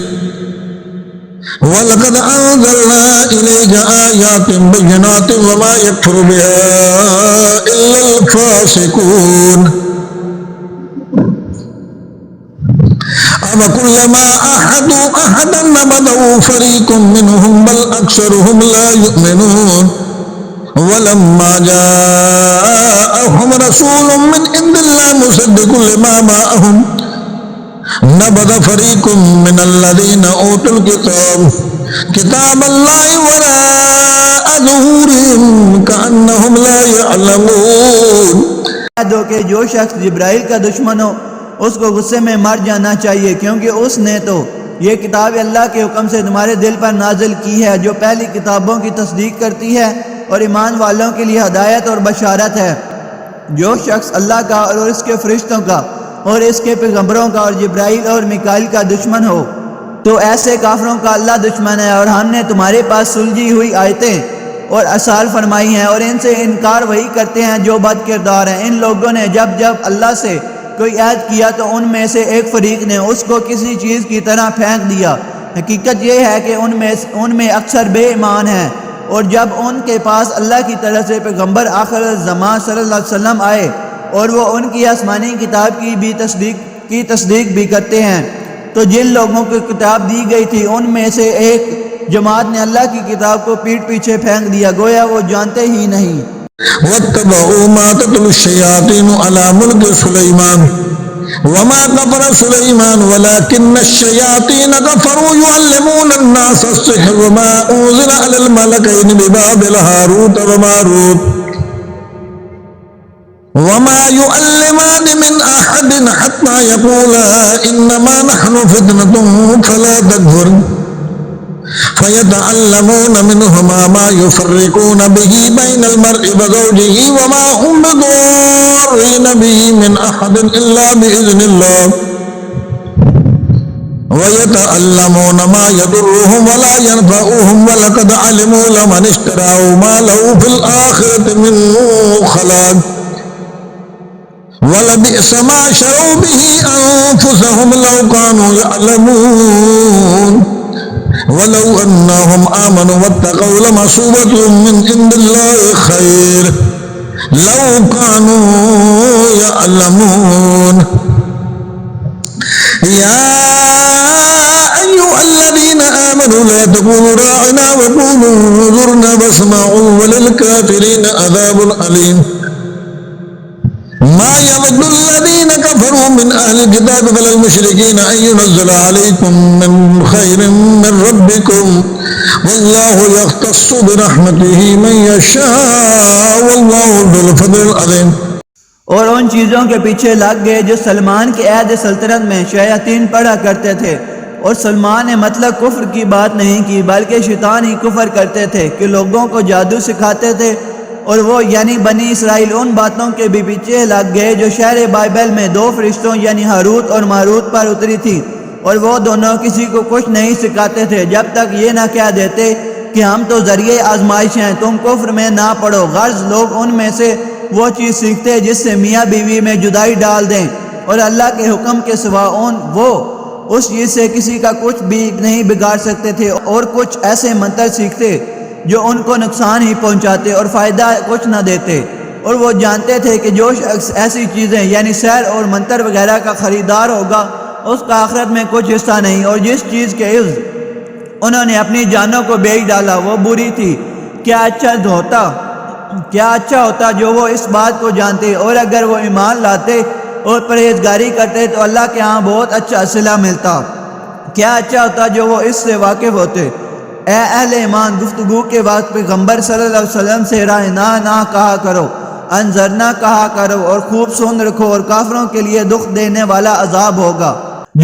وَلَقَدْ أَنزَلْنَا إِلَيْكَ آيَاتٍ بَيِّنَاتٍ وَمَا يَكْفُرُ بِهَا إِلَّا الْفَاسِقُونَ أَفَكُلَّمَا عَاهَدُوا عَهْدًا نَبَذَهُ فَرِيقٌ مِّنْهُمْ بَلْ أَكْثَرُهُمْ لَا يُؤْمِنُونَ وَلَمَّا جَاءَهُمْ رَسُولٌ مِّنْ عِندِ اللَّهِ مُصَدِّقٌ لِّمَا مَعَهُمْ نبذ فریق من الذین اوتوا الکتاب کتاب اللہ وراء ظہورہم کأنہم لا یعلمون۔ کہہ دو کہ جو شخص جبرائیل کا دشمن ہو اس کو غصے میں مر جانا چاہیے، کیونکہ اس نے تو یہ کتاب اللہ کے حکم سے تمہارے دل پر نازل کی ہے جو پہلی کتابوں کی تصدیق کرتی ہے اور ایمان والوں کے لیے ہدایت اور بشارت ہے۔ جو شخص اللہ کا اور اس کے فرشتوں کا اور اس کے پیغمبروں کا اور جبرائیل اور میکائیل کا دشمن ہو تو ایسے کافروں کا اللہ دشمن ہے، اور ہم نے تمہارے پاس سلجھی ہوئی آیتیں اور اصال فرمائی ہیں، اور ان سے انکار وہی کرتے ہیں جو بد کردار ہیں۔ ان لوگوں نے جب جب اللہ سے کوئی عہد کیا تو ان میں سے ایک فریق نے اس کو کسی چیز کی طرح پھینک دیا۔ حقیقت یہ ہے کہ ان میں اکثر بے ایمان ہیں، اور جب ان کے پاس اللہ کی طرف سے پیغمبر آخر الزمان صلی اللہ علیہ وسلم آئے اور وہ ان کی آسمانی کتاب کی تصدیق بھی کرتے ہیں، تو جن لوگوں کو کتاب دی گئی تھی ان میں سے ایک جماعت نے اللہ کی کتاب کو پیٹھ پیچھے پھینک دیا، گویا وہ جانتے ہی نہیں۔ واتبعوا ما تتلو الشياطين على ملك سليمان وما كفر سليمان ولكن الشياطين كفروا يعلمون الناس السحر وما أنزل على الملكين ببابل هاروت وماروت وما يعلمان من أحد حتى يقولا إنما نحن فتنة فلا تكفر فيتعلمون منهما ما يفرقون به بين المرء وزوجه وما هم بضارين به من أحد إلا بإذن الله ويتعلمون ما يضرهم ولا ينفعهم ولقد علموا لمن اشتراه ما له في الآخرة من خلاق ولبئس ما شروا به أنفسهم لو كانوا يعلمون ولو أنهم آمنوا واتقوا لمثوبة من عند الله خير لو كانوا يعلمون يا أيها الذين آمنوا لا تقولوا راعنا وقولوا انظرنا واسمعوا وللكافرين عذاب أليم ما يود الذين كفروا من أهل الكتاب ولا المشركين أن ينزل عليكم من خير من ربكم والله يختص برحمته من يشاء والله ذو الفضل العظيم۔ اور ان چیزوں کے پیچھے لگ گئے جو سلمان کے عہد سلطنت میں شیاطین پڑھا کرتے تھے، اور سلمان نے مطلب کفر کی بات نہیں کی بلکہ شیطان ہی کفر کرتے تھے کہ لوگوں کو جادو سکھاتے تھے، اور وہ یعنی بنی اسرائیل ان باتوں کے بھی پیچھے لگ گئے جو شہر بائبل میں دو فرشتوں یعنی ہاروت اور ماروت پر اتری تھی، اور وہ دونوں کسی کو کچھ نہیں سکھاتے تھے جب تک یہ نہ کہہ دیتے کہ ہم تو ذریعے آزمائش ہیں، تم کفر میں نہ پڑو۔ غرض لوگ ان میں سے وہ چیز سیکھتے جس سے میاں بیوی میں جدائی ڈال دیں، اور اللہ کے حکم کے سوا وہ اس چیز سے کسی کا کچھ بھی نہیں بگاڑ سکتے تھے، اور کچھ ایسے منتر سیکھتے جو ان کو نقصان ہی پہنچاتے اور فائدہ کچھ نہ دیتے، اور وہ جانتے تھے کہ جو شخص ایسی چیزیں یعنی سحر اور منتر وغیرہ کا خریدار ہوگا اس کا آخرت میں کچھ حصہ نہیں، اور جس چیز کے عوض انہوں نے اپنی جانوں کو بیچ ڈالا وہ بری تھی۔ کیا اچھا ہوتا جو وہ اس بات کو جانتے، اور اگر وہ ایمان لاتے اور پرہیزگاری کرتے تو اللہ کے ہاں بہت اچھا صلہ ملتا۔ کیا اچھا ہوتا جو وہ اس سے واقف ہوتے۔ اے اہل ایمان، گفتگو کے وقت پیغمبر صلی اللہ علیہ وسلم سے رائنا نہ کہا کرو، انظرنا کہا کرو، اور خوب سن رکھو، اور کافروں کے لیے دکھ دینے والا عذاب ہوگا۔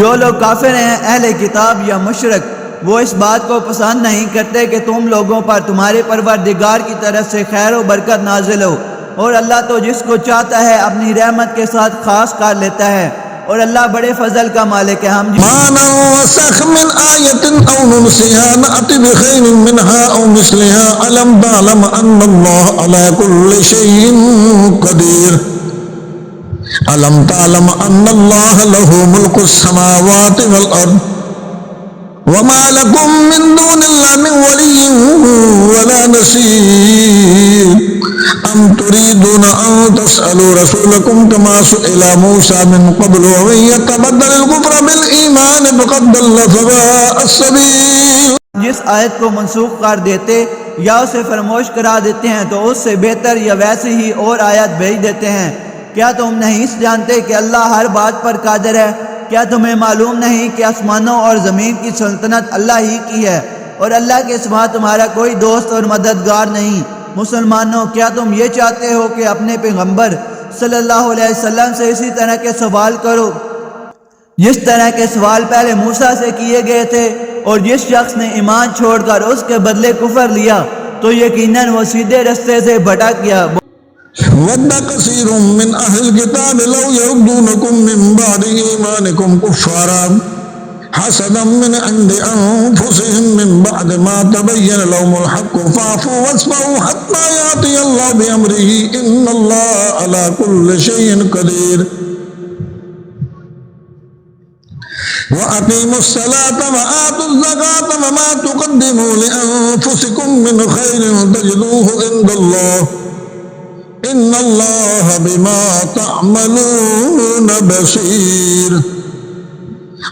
جو لوگ کافر ہیں اہل کتاب یا مشرک، وہ اس بات کو پسند نہیں کرتے کہ تم لوگوں پر تمہارے پروردگار کی طرف سے خیر و برکت نازل ہو، اور اللہ تو جس کو چاہتا ہے اپنی رحمت کے ساتھ خاص کر لیتا ہے، اور اللہ بڑے فضل کا مالک ہے۔ ہم ما ننسخ من آية أو ننسها نأت بخير منها أو مثلها ألم تعلم أن الله على كل شيء قدير ألم تعلم أن الله له ملك السماوات والأرض وما لكم من دون الله من ولي ولا نصير أم تريدون أن تسألوا رسولكم كما سئل موسى من قبل ومن يتبدل الكفر بالإيمان فقد ضل سواء السبيل۔ جس آیت کو منسوخ کر دیتے یا اسے فراموش کرا دیتے ہیں تو اس سے بہتر یا ویسے ہی اور آیت بھیج دیتے ہیں۔ کیا تم نہیں جانتے کہ اللہ ہر بات پر قادر ہے؟ کیا تمہیں معلوم نہیں کہ آسمانوں اور زمین کی سلطنت اللہ ہی کی ہے، اور اللہ کے سوا تمہارا کوئی دوست اور مددگار نہیں؟ مسلمانوں، کیا تم یہ چاہتے ہو کہ اپنے پیغمبر صلی اللہ علیہ وسلم سے اسی طرح کے سوال کرو جس طرح کے سوال پہلے موسیٰ سے کیے گئے تھے، اور جس شخص نے ایمان چھوڑ کر اس کے بدلے کفر لیا تو یقیناً وہ سیدھے رستے سے بھٹک گیا۔ ود كثير من أهل الكتاب لو يردونكم من بعد إيمانكم كفارا حسدا من عند أنفسهم من بعد ما تبين لهم الحق فاعفوا واصفحوا حتى يأتي الله بأمره إن الله على كل شيء قدير۔ وأقيموا الصلاة وآتوا الزكاة وما تقدموا لأنفسكم من خير تجدوه عند الله إن الله بما تعملون بصير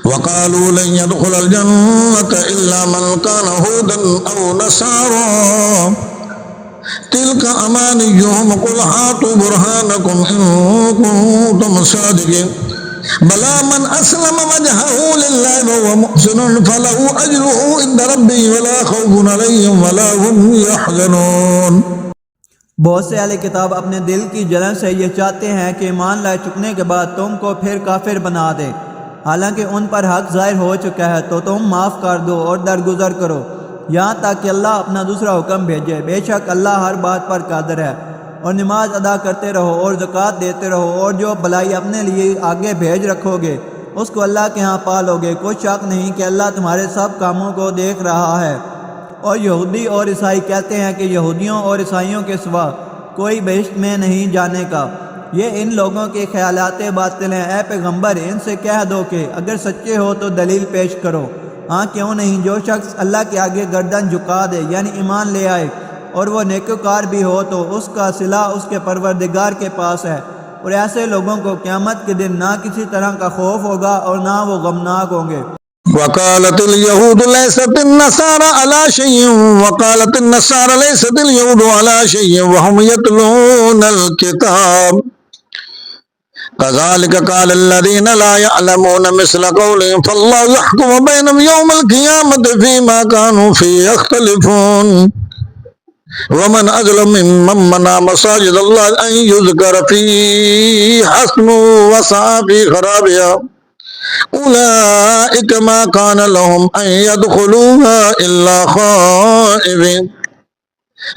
وقالوا لن يدخل الجنة إلا من كان هودا أو نصارى تلك أمانيهم قل هاتوا برهانكم إن كنتم صادقين بلى من أسلم وجهه لله وهو محسن فله أجره عند ربه ولا خوف عليهم ولا هم يحزنون۔ بہت سے اہل کتاب اپنے دل کی جلن سے یہ چاہتے ہیں کہ ایمان لائے چکنے کے بعد تم کو پھر کافر بنا دے، حالانکہ ان پر حق ظاہر ہو چکا ہے، تو تم معاف کر دو اور درگزر کرو یہاں تک کہ اللہ اپنا دوسرا حکم بھیجے۔ بے شک اللہ ہر بات پر قادر ہے۔ اور نماز ادا کرتے رہو اور زکوٰۃ دیتے رہو، اور جو بھلائی اپنے لیے آگے بھیج رکھو گے اس کو اللہ کے ہاں پالو گے۔ کوئی شک نہیں کہ اللہ تمہارے سب کاموں کو دیکھ رہا ہے۔ اور یہودی اور عیسائی کہتے ہیں کہ یہودیوں اور عیسائیوں کے سوا کوئی بہشت میں نہیں جانے کا۔ یہ ان لوگوں کے خیالات باطل ہیں۔ اے پیغمبر ان سے کہہ دو کہ اگر سچے ہو تو دلیل پیش کرو۔ ہاں کیوں نہیں، جو شخص اللہ کے آگے گردن جھکا دے یعنی ایمان لے آئے اور وہ نیکوکار بھی ہو تو اس کا صلہ اس کے پروردگار کے پاس ہے، اور ایسے لوگوں کو قیامت کے دن نہ کسی طرح کا خوف ہوگا اور نہ وہ غمناک ہوں گے۔ وقالت اليهود ليست النصارى على شيء وقالت النصارى ليست اليهود على شيء وهم يتلون الكتاب كذلك قال الذين لا يعلمون مثل قولهم فالله يحكم بينهم يوم القيامة فيما كانوا فيه يختلفون ومن أظلم ممن منع مساجد الله أن يذكر فيه اسمه وسعى في خرابها أولئك ما كان لهم أن يدخلوها إلا خائفين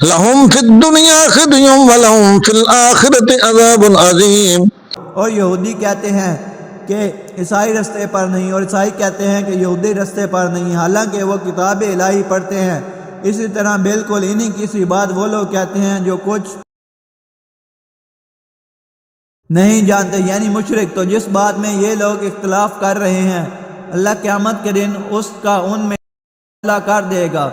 لهم في الدنيا خزي ولهم في الآخرة عذاب عظيم۔ اور یہودی کہتے ہیں کہ عیسائی رستے پر نہیں، اور عیسائی کہتے ہیں کہ یہودی رستے پر نہیں، حالانکہ وہ کتاب الہی پڑھتے ہیں۔ اسی طرح بالکل انہی کی سی بات وہ لوگ کہتے ہیں جو کچھ نہیں جانتے یعنی مشرک۔ تو جس بات میں یہ لوگ اختلاف کر رہے ہیں اللہ قیامت کے دن اس کا ان میں فیصلہ کر دے گا۔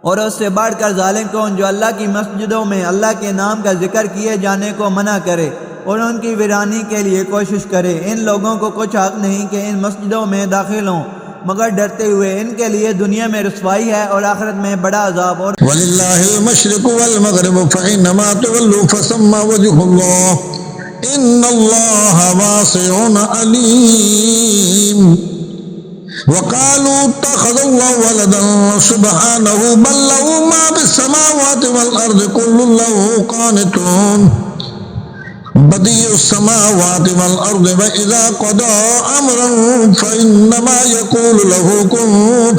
اور اس سے بڑھ کر ظالم کون جو اللہ کی مسجدوں میں اللہ کے نام کا ذکر کیے جانے کو منع کرے اور ان کی ویرانی کے لیے کوشش کرے۔ ان لوگوں کو کچھ حق نہیں کہ ان مسجدوں میں داخل ہوں مگر ڈرتے ہوئے، ان کے لیے دنیا میں رسوائی ہے اور آخرت میں بڑا عذاب۔ اور وَلِلَّهِ الْمَشْرِقُ وَالْمَغْرِبُ فَإِنَّمَا تُوَلُّوا فَثَمَّ وَجْهُ اللَّهِ إِنَّ اللَّهَ وَاسِعٌ عَلِيمٌ۔ وَقَالُوا اتَّخَذَ اللَّهُ وَلَدًا سُبْحَانَهُ بَل لَّهُ مَا فِي السَّمَاوَاتِ وَالْأَرْضِ كُلٌّ لَّهُ قَانِتُونَ بديع السماوات والأرض وإذا قضى أمرا فإنما يقول له كن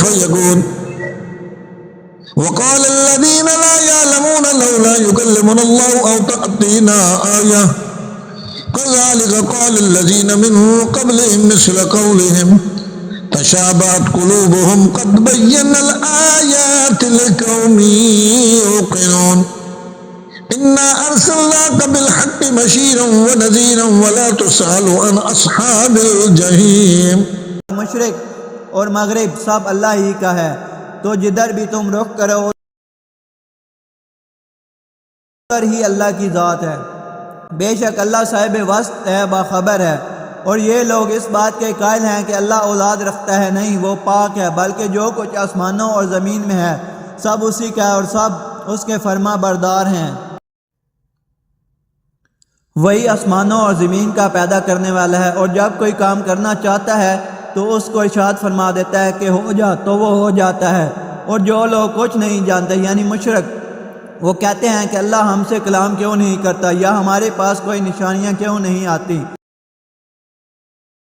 فيكون وقال الذين لا يعلمون لولا يكلمنا الله أو تأتينا آية كذلك قال الذين من قبلهم مثل قولهم تشابهت قلوبهم قد بينا الآيات لقوم يوقنون إنا أرسلناك بالحق بشيرا ونذيرا ولا تسأل عن أصحاب الجحيم۔ مشرق اور مغرب سب اللہ ہی کا ہے، تو جدھر بھی تم رخ کرو ادھر ہی اللہ کی ذات ہے۔ بے شک اللہ صاحب وسط ہے، باخبر ہے۔ اور یہ لوگ اس بات کے قائل ہیں کہ اللہ اولاد رکھتا ہے، نہیں، وہ پاک ہے، بلکہ جو کچھ آسمانوں اور زمین میں ہے سب اسی کا ہے اور سب اس کے فرما بردار ہیں۔ وہی آسمانوں اور زمین کا پیدا کرنے والا ہے، اور جب کوئی کام کرنا چاہتا ہے تو اس کو ارشاد فرما دیتا ہے کہ ہو جا تو وہ ہو جاتا ہے۔ اور جو لوگ کچھ نہیں جانتے یعنی مشرک، وہ کہتے ہیں کہ اللہ ہم سے کلام کیوں نہیں کرتا یا ہمارے پاس کوئی نشانیاں کیوں نہیں آتی۔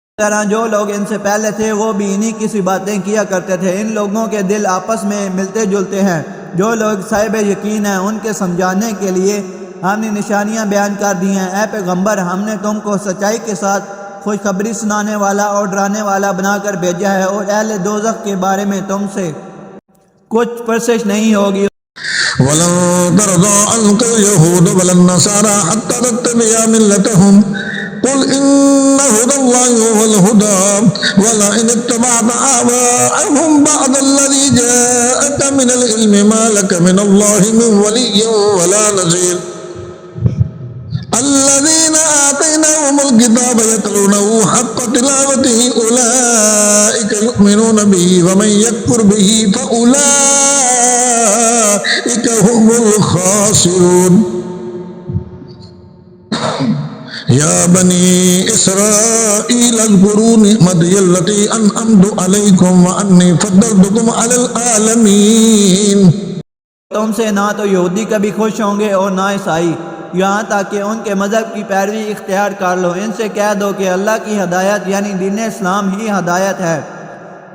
اس طرح جو لوگ ان سے پہلے تھے وہ بھی انہی کی سی باتیں کیا کرتے تھے۔ ان لوگوں کے دل آپس میں ملتے جلتے ہیں۔ جو لوگ صاحب یقین ہیں ان کے سمجھانے کے لیے ہم نے نشانیاں بیان کر دی ہیں۔ اے پیغمبر ہم نے تم کو سچائی کے ساتھ خوشخبری سنانے والا اور ڈرانے والا بنا کر بھیجا ہے، اور اہل دوزخ کے بارے میں تم سے کچھ پرسش نہیں ہوگی۔ وَلَن تَرْضَىٰ عَنكَ الْيَهُودُ وَلَا النَّصَارَىٰ حَتَّىٰ تَتَّبِعَ مِلَّتَهُمْ قل إن هدى الله هو الهدى ولئن اتبعت آباءهم بعد الذي جاءك من العلم ما لك من الله من ولي ولا نذير الذين آتيناهم الكتاب يتلونه حق تلاوته أولئك يؤمنون به ومن يكفر به فأولئك هم الخاسرون يا بني إسرائيل اذكروا نعمتي التي أنعمت عليكم وأني فضلتكم على العالمين. تم سے نہ تو یہودی کبھی خوش ہوں گے اور نہ عیسائی، یہاں تک کہ ان کے مذہب کی پیروی اختیار کر لو. ان سے کہہ دو کہ اللہ کی ہدایت یعنی دین اسلام ہی ہدایت ہے.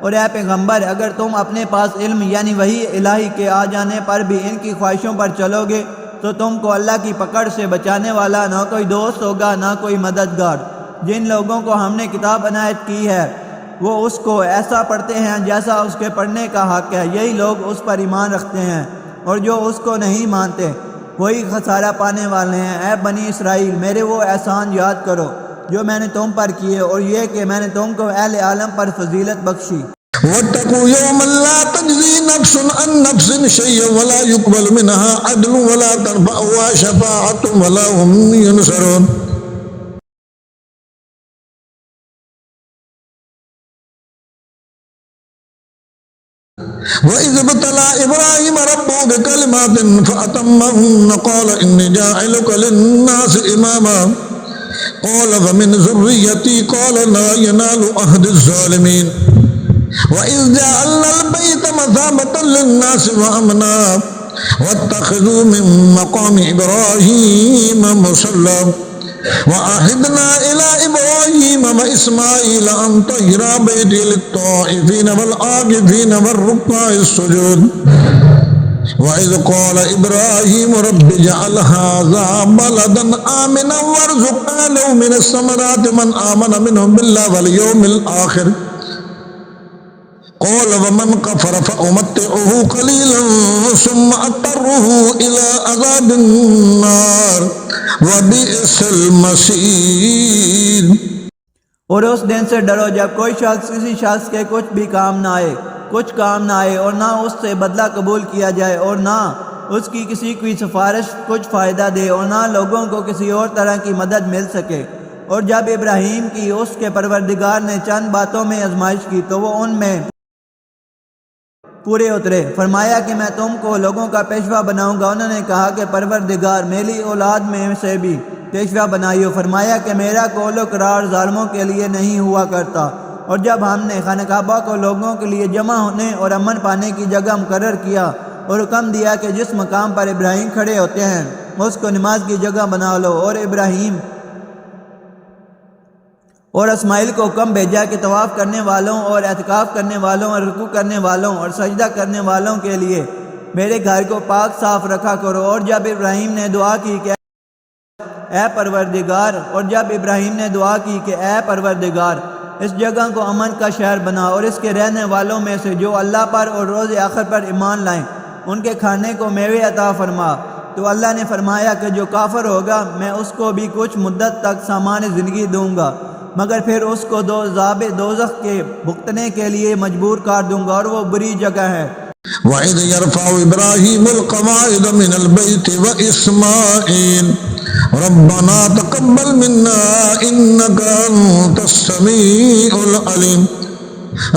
اور اے پیغمبر اگر تم اپنے پاس علم یعنی وحی الہی کے آ جانے پر بھی ان کی خواہشوں پر چلو گے تو تم کو اللہ کی پکڑ سے بچانے والا نہ کوئی دوست ہوگا نہ کوئی مددگار. جن لوگوں کو ہم نے کتاب عنایت کی ہے وہ اس کو ایسا پڑھتے ہیں جیسا اس کے پڑھنے کا حق ہے، یہی لوگ اس پر ایمان رکھتے ہیں، اور جو اس کو نہیں مانتے وہی خسارہ پانے والے ہیں. اے بنی اسرائیل میرے وہ احسان یاد کرو جو میں نے تم پر کیے، اور یہ کہ میں نے تم کو اہل عالم پر فضیلت بخشی. واتقوا يوما لا تجزي نفس عن نفس شيئا ولا يقبل منها عدل ولا تنفعها شفاعة ولا هم ينصرون. وإذ ابتلى إبراهيم ربه بكلمات فأتمهن قال إني جاعلك للناس إماما قال فمن ذريتي قال لا ينال عهد الظالمين. وإذ جعلنا البيت مثابة للناس وأمنا واتخذوا من مقام إبراهيم مصلى وعهدنا إلى إبراهيم وإسماعيل أن طهرا بيتي للطائفين والعاكفين والركع السجود. وإذ قال إبراهيم رب اجعل هذا بلدا آمنا وارزق أهله من الثمرات من آمن منهم بالله واليوم الآخر قال ومن كفر فأمتعه قليلا ثم أضطره إلى عذاب النار وبئس المصير. اور اس دن سے ڈرو جب کوئی شخص کسی شخص کے کچھ کام نہ آئے اور نہ اس سے بدلہ قبول کیا جائے اور نہ اس کی کسی کی سفارش کچھ فائدہ دے اور نہ لوگوں کو کسی اور طرح کی مدد مل سکے. اور جب ابراہیم کی اس کے پروردگار نے چند باتوں میں آزمائش کی تو وہ ان میں پورے اترے. فرمایا کہ میں تم کو لوگوں کا پیشوا بناؤں گا. انہوں نے کہا کہ پروردگار میری اولاد میں سے بھی پیشوا بنائیو. فرمایا کہ میرا قول و قرار ظالموں کے لیے نہیں ہوا کرتا. اور جب ہم نے خانہ کعبہ کو لوگوں کے لیے جمع ہونے اور امن پانے کی جگہ مقرر کیا اور حکم دیا کہ جس مقام پر ابراہیم کھڑے ہوتے ہیں اس کو نماز کی جگہ بنا لو، اور ابراہیم اور اسماعیل کو حکم بھیجا کہ طواف کرنے والوں اور اعتکاف کرنے والوں اور رکوع کرنے والوں اور سجدہ کرنے والوں کے لیے میرے گھر کو پاک صاف رکھا کرو. اور جب ابراہیم نے دعا کی کہ اے پروردگار اس جگہ کو امن کا شہر بنا اور اس کے رہنے والوں میں سے جو اللہ پر اور روز آخر پر ایمان لائیں ان کے کھانے کو میوے عطا فرما. تو اللہ نے فرمایا کہ جو کافر ہوگا میں اس کو بھی کچھ مدت تک سامان زندگی دوں گا، مگر پھر اس کو عذاب دوزخ کے بھگتنے کے لیے مجبور کر دوں گا، اور وہ بری جگہ ہے. وَإِذْ يَرْفَعُ إِبْرَاهِيمُ الْقَوَاعِدَ مِنَ الْبَيْتِ وَإِسْمَاعِيلُ رَبَّنَا تَقَبَّلْ مِنَّا إِنَّكَ أَنْتَ السَّمِيعُ الْعَلِيمُ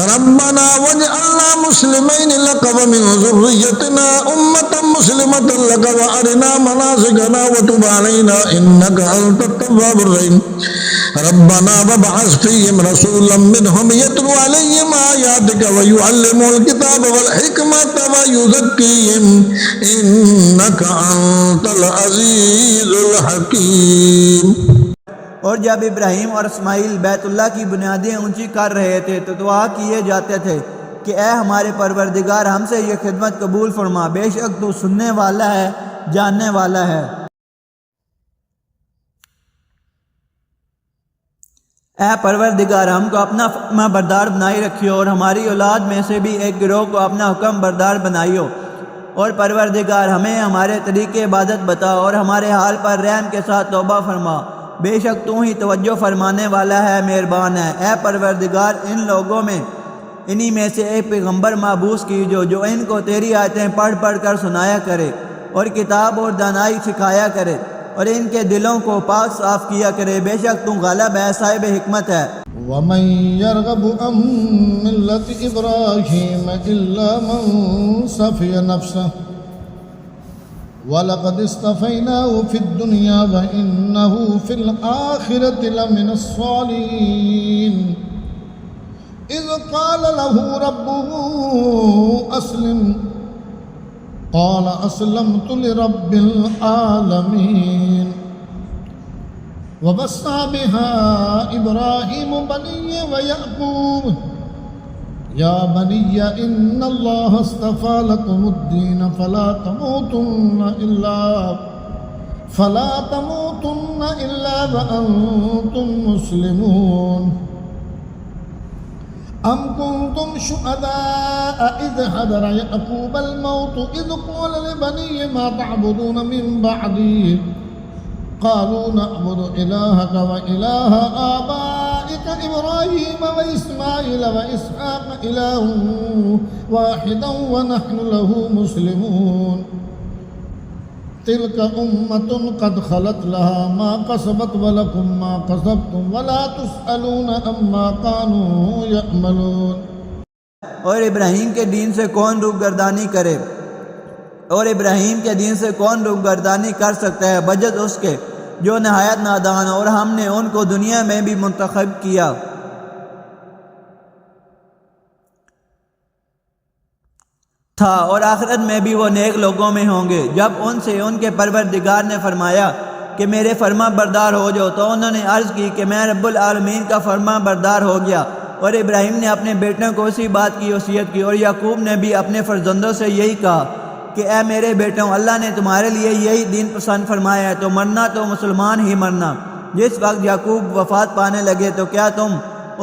رَبَّنَا وَاجْعَلْنَا مُسْلِمَيْنِ لَكَ وَمِنْ ذُرِّيَّتِنَا أُمَّةً مُسْلِمَةً لَكَ وَأَرِنَا مَنَاسِكَنَا وَتُبْ عَلَيْنَا إِنَّكَ أَنْتَ التَّوَّابُ الرَّحِيمُ رَبَّنَا وَابْعَثْ فِيهِمْ رَسُولًا مِّنْهُمْ يَتْلُو عَلَيْهِمْ آيَاتِكَ وَيُعَلِّمُهُمُ الْكِتَابَ وَالْحِكْمَةَ وَيُزَكِّيهِمْ إِنَّكَ أَنْتَ الْعَزِيزُ الْحَكِيمُ. اور جب ابراہیم اور اسماعیل بیت اللہ کی بنیادیں اونچی کر رہے تھے تو دعا کیے جاتے تھے کہ اے ہمارے پروردگار ہم سے یہ خدمت قبول فرما، بے شک تو سننے والا ہے جاننے والا ہے. اے پروردگار ہم کو اپنا فرما بردار بنائی رکھیو اور ہماری اولاد میں سے بھی ایک گروہ کو اپنا حکم بردار بنائیو. اور پروردگار ہمیں ہمارے طریقے عبادت بتا اور ہمارے حال پر رحم کے ساتھ توبہ فرما. بے شک تو ہی توجہ فرمانے والا ہے، مہربان ہے۔ اے پروردگار، ان لوگوں میں انہی میں سے ایک پیغمبر مابعوث کیجو جو ان کو تیری آیتیں پڑھ پڑھ کر سنایا کرے اور کتاب اور دانائی سکھایا کرے اور ان کے دلوں کو پاک صاف کیا کرے، بے شک تو غالب ہے، صاحب حکمت ہے۔ ومن يرغب عن ملة إبراهيم إلا من سفي نفسه ولقد اصطفيناه في الدنيا وإنه في الآخرة لمن الصالحين إذ قال له ربه أسلم قال أسلمت لرب العالمين ووصى بها إبراهيم بنيه ويعقوب يا بني إن الله اصطفى لكم الدين فلا تموتن إلا وأنتم مسلمون أم كنتم شهداء إذ حضر يعقوب الموت إذ قال لبنيه ما تعبدون من بعدي قالوا نعبد إلهك وإله آبائك إبراهيم وإسماعيل وإسحاق إله واحدا ونحن له مسلمون تلك أمة قد خلت لها ما كسبت ولكم ما كسبتم ولا تسألون عما كانوا يعملون۔ اور ابراہیم کے دین سے کون روگردانی کرے، اور ابراہیم کے دین سے کون روگردانی کر سکتا ہے بجز اس کے جو نہایت نادان، اور ہم نے ان کو دنیا میں بھی منتخب کیا تھا اور آخرت میں بھی وہ نیک لوگوں میں ہوں گے۔ جب ان سے ان کے پروردگار نے فرمایا کہ میرے فرما بردار ہو جاؤ تو انہوں نے عرض کی کہ میں رب العالمین کا فرما بردار ہو گیا۔ اور ابراہیم نے اپنے بیٹوں کو اسی بات کی وصیت کی، اور یعقوب نے بھی اپنے فرزندوں سے یہی کہا کہ اے میرے بیٹوں، اللہ نے تمہارے لیے یہی دین پسند فرمایا ہے، تو مرنا تو مسلمان ہی مرنا۔ جس وقت یعقوب وفات پانے لگے تو کیا تم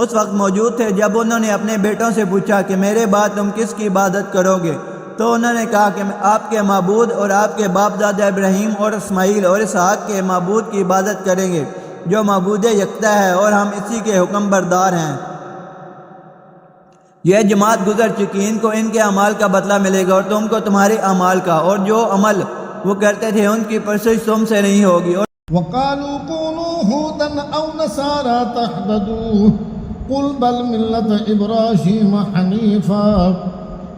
اس وقت موجود تھے جب انہوں نے اپنے بیٹوں سے پوچھا کہ میرے بعد تم کس کی عبادت کرو گے؟ تو انہوں نے کہا کہ آپ کے معبود اور آپ کے باپ دادا ابراہیم اور اسماعیل اور اسحاق کے معبود کی عبادت کریں گے جو معبود یکتا ہے، اور ہم اسی کے حکم بردار ہیں۔ یہ جماعت گزر چکی، ان کو ان کے اعمال کا بدلہ ملے گا اور تم کو تمہارے اعمال کا، اور جو عمل وہ کرتے تھے ان کی پرستش تم سے نہیں ہوگی۔ وقالوا كونوا هودا أو نصارى تهتدوا قل بل ملة إبراهيم حنيفا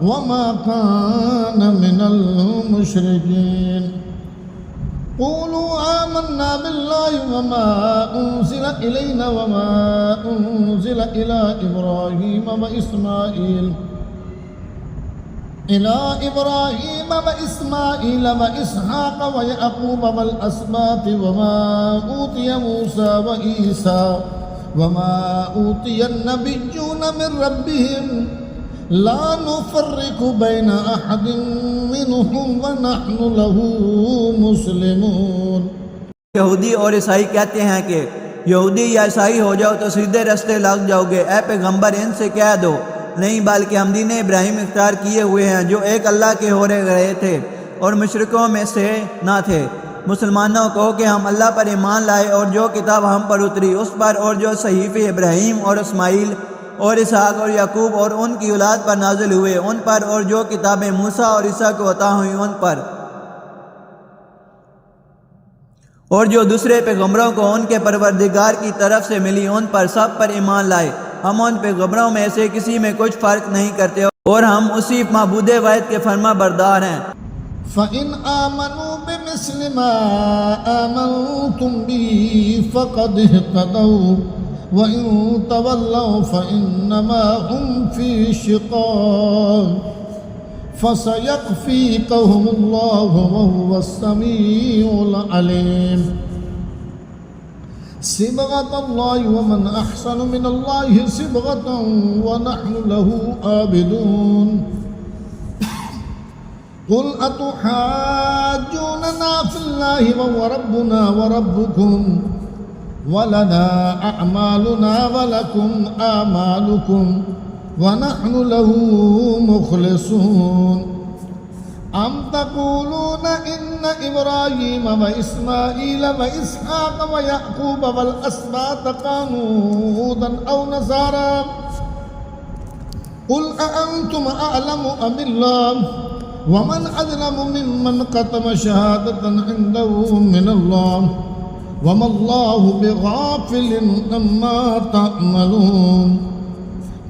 وما كان من المشركين قولوا آمنا بالله وما أنزل إلينا وما أنزل إلى إبراهيم وإسماعيل وإسحاق ويعقوب والأسباط وما أوتي موسى وعيسى وما أوتي النبيون من ربهم لا نفرق بين أحد منهم ونحن له مسلمون۔ یہودی اور عیسائی کہتے ہیں کہ یہودی یا عیسائی ہو جاؤ تو سیدھے رستے لگ جاؤ گے۔ اے پیغمبر ان سے کہہ دو نہیں، بلکہ ہم دین ابراہیم اختیار کیے ہوئے ہیں جو ایک اللہ کے ہو رہے تھے اور مشرکوں میں سے نہ تھے۔ مسلمانوں کو کہ ہم اللہ پر ایمان لائے اور جو کتاب ہم پر اتری اس پر، اور جو صحیفے ابراہیم اور اسماعیل اور اسحاق اور یعقوب اور ان کی اولاد پر نازل ہوئے ان پر، اور جو کتابیں موسیٰ اور عیسیٰ کو عطا ہوئیں ان پر، اور جو دوسرے پیغمبروں کو ان کے پروردگار کی طرف سے ملی ان پر، سب پر ایمان لائے۔ ہم ان پیغمبروں میں سے کسی میں کچھ فرق نہیں کرتے اور ہم اسی معبود واحد کے فرما بردار ہیں۔ فَإِنْ آمَنُوا بِمِثْلِ مَا آمَنْتُمْ بِهِ فَقَدِ اهْتَدَوْا وَإِنْ تَوَلَّوْا فَإِنَّمَا هُمْ فِي شِقَاقٍ فَسَيَكْفِيكَهُمُ اللَّهُ وَهُوَ السَّمِيعُ الْعَلِيمُ۔ صبغة الله ومن أحسن من الله صبغة ونحن له عابدون۔ قل أتحاجوننا في الله وهو ربنا وربكم ولنا أعمالنا ولكم أعمالكم ونحن له مخلصون۔ أم تقولون إن إبراهيم وإسماعيل وإسحاق ويعقوب والأسباط كانوا هودا أو نصارى قل أأنتم أعلم أم الله ومن أظلم ممن كتم شهادة عنده من الله وما الله بغافل عما تعملون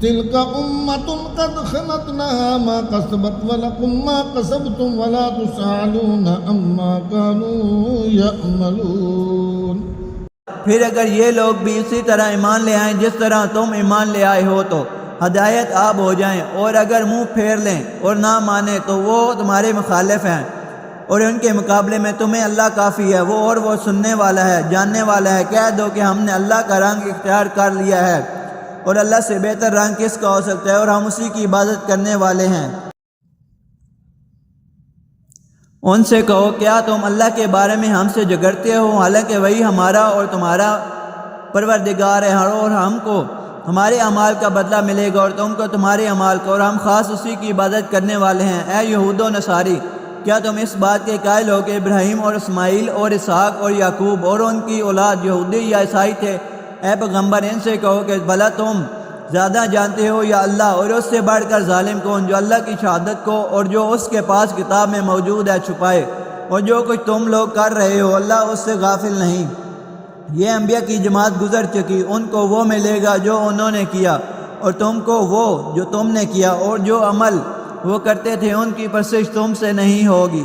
تلك أمة قد خلت لها ما كسبت ولكم ما كسبتم ولا تسألون عما كانوا يعملون۔ پھر اگر یہ لوگ بھی اسی طرح ایمان لے آئیں جس طرح تم ایمان لے آئے ہو تو ہدایت یاب ہو جائیں، اور اگر منہ پھیر لیں اور نہ مانیں تو وہ تمہارے مخالف ہیں، اور ان کے مقابلے میں تمہیں اللہ کافی ہے، وہ سننے والا ہے، جاننے والا ہے۔ کہہ دو کہ ہم نے اللہ کا رنگ اختیار کر لیا ہے، اور اللہ سے بہتر رنگ کس کا ہو سکتا ہے، اور ہم اسی کی عبادت کرنے والے ہیں۔ ان سے کہو کیا تم اللہ کے بارے میں ہم سے جھگڑتے ہو، حالانکہ وہی ہمارا اور تمہارا پروردگار ہے، اور ہم کو ہمارے اعمال کا بدلہ ملے گا اور تم کو تمہارے اعمال کا، اور ہم خاص اسی کی عبادت کرنے والے ہیں۔ اے یہود و نصاری، کیا تم اس بات کے قائل ہو کہ ابراہیم اور اسماعیل اور اسحاق اور یعقوب اور ان کی اولاد یہودی یا عیسائی تھے؟ اے پیغمبر، ان سے کہو کہ بھلا تم زیادہ جانتے ہو یا اللہ، اور اس سے بڑھ کر ظالم کون جو اللہ کی شہادت کو اور جو اس کے پاس کتاب میں موجود ہے چھپائے، اور جو کچھ تم لوگ کر رہے ہو اللہ اس سے غافل نہیں۔ یہ انبیاء کی جماعت گزر چکی، ان کو وہ ملے گا جو انہوں نے کیا، اور تم کو وہ جو تم نے کیا، اور جو عمل وہ کرتے تھے ان کی پرستش تم سے نہیں ہوگی۔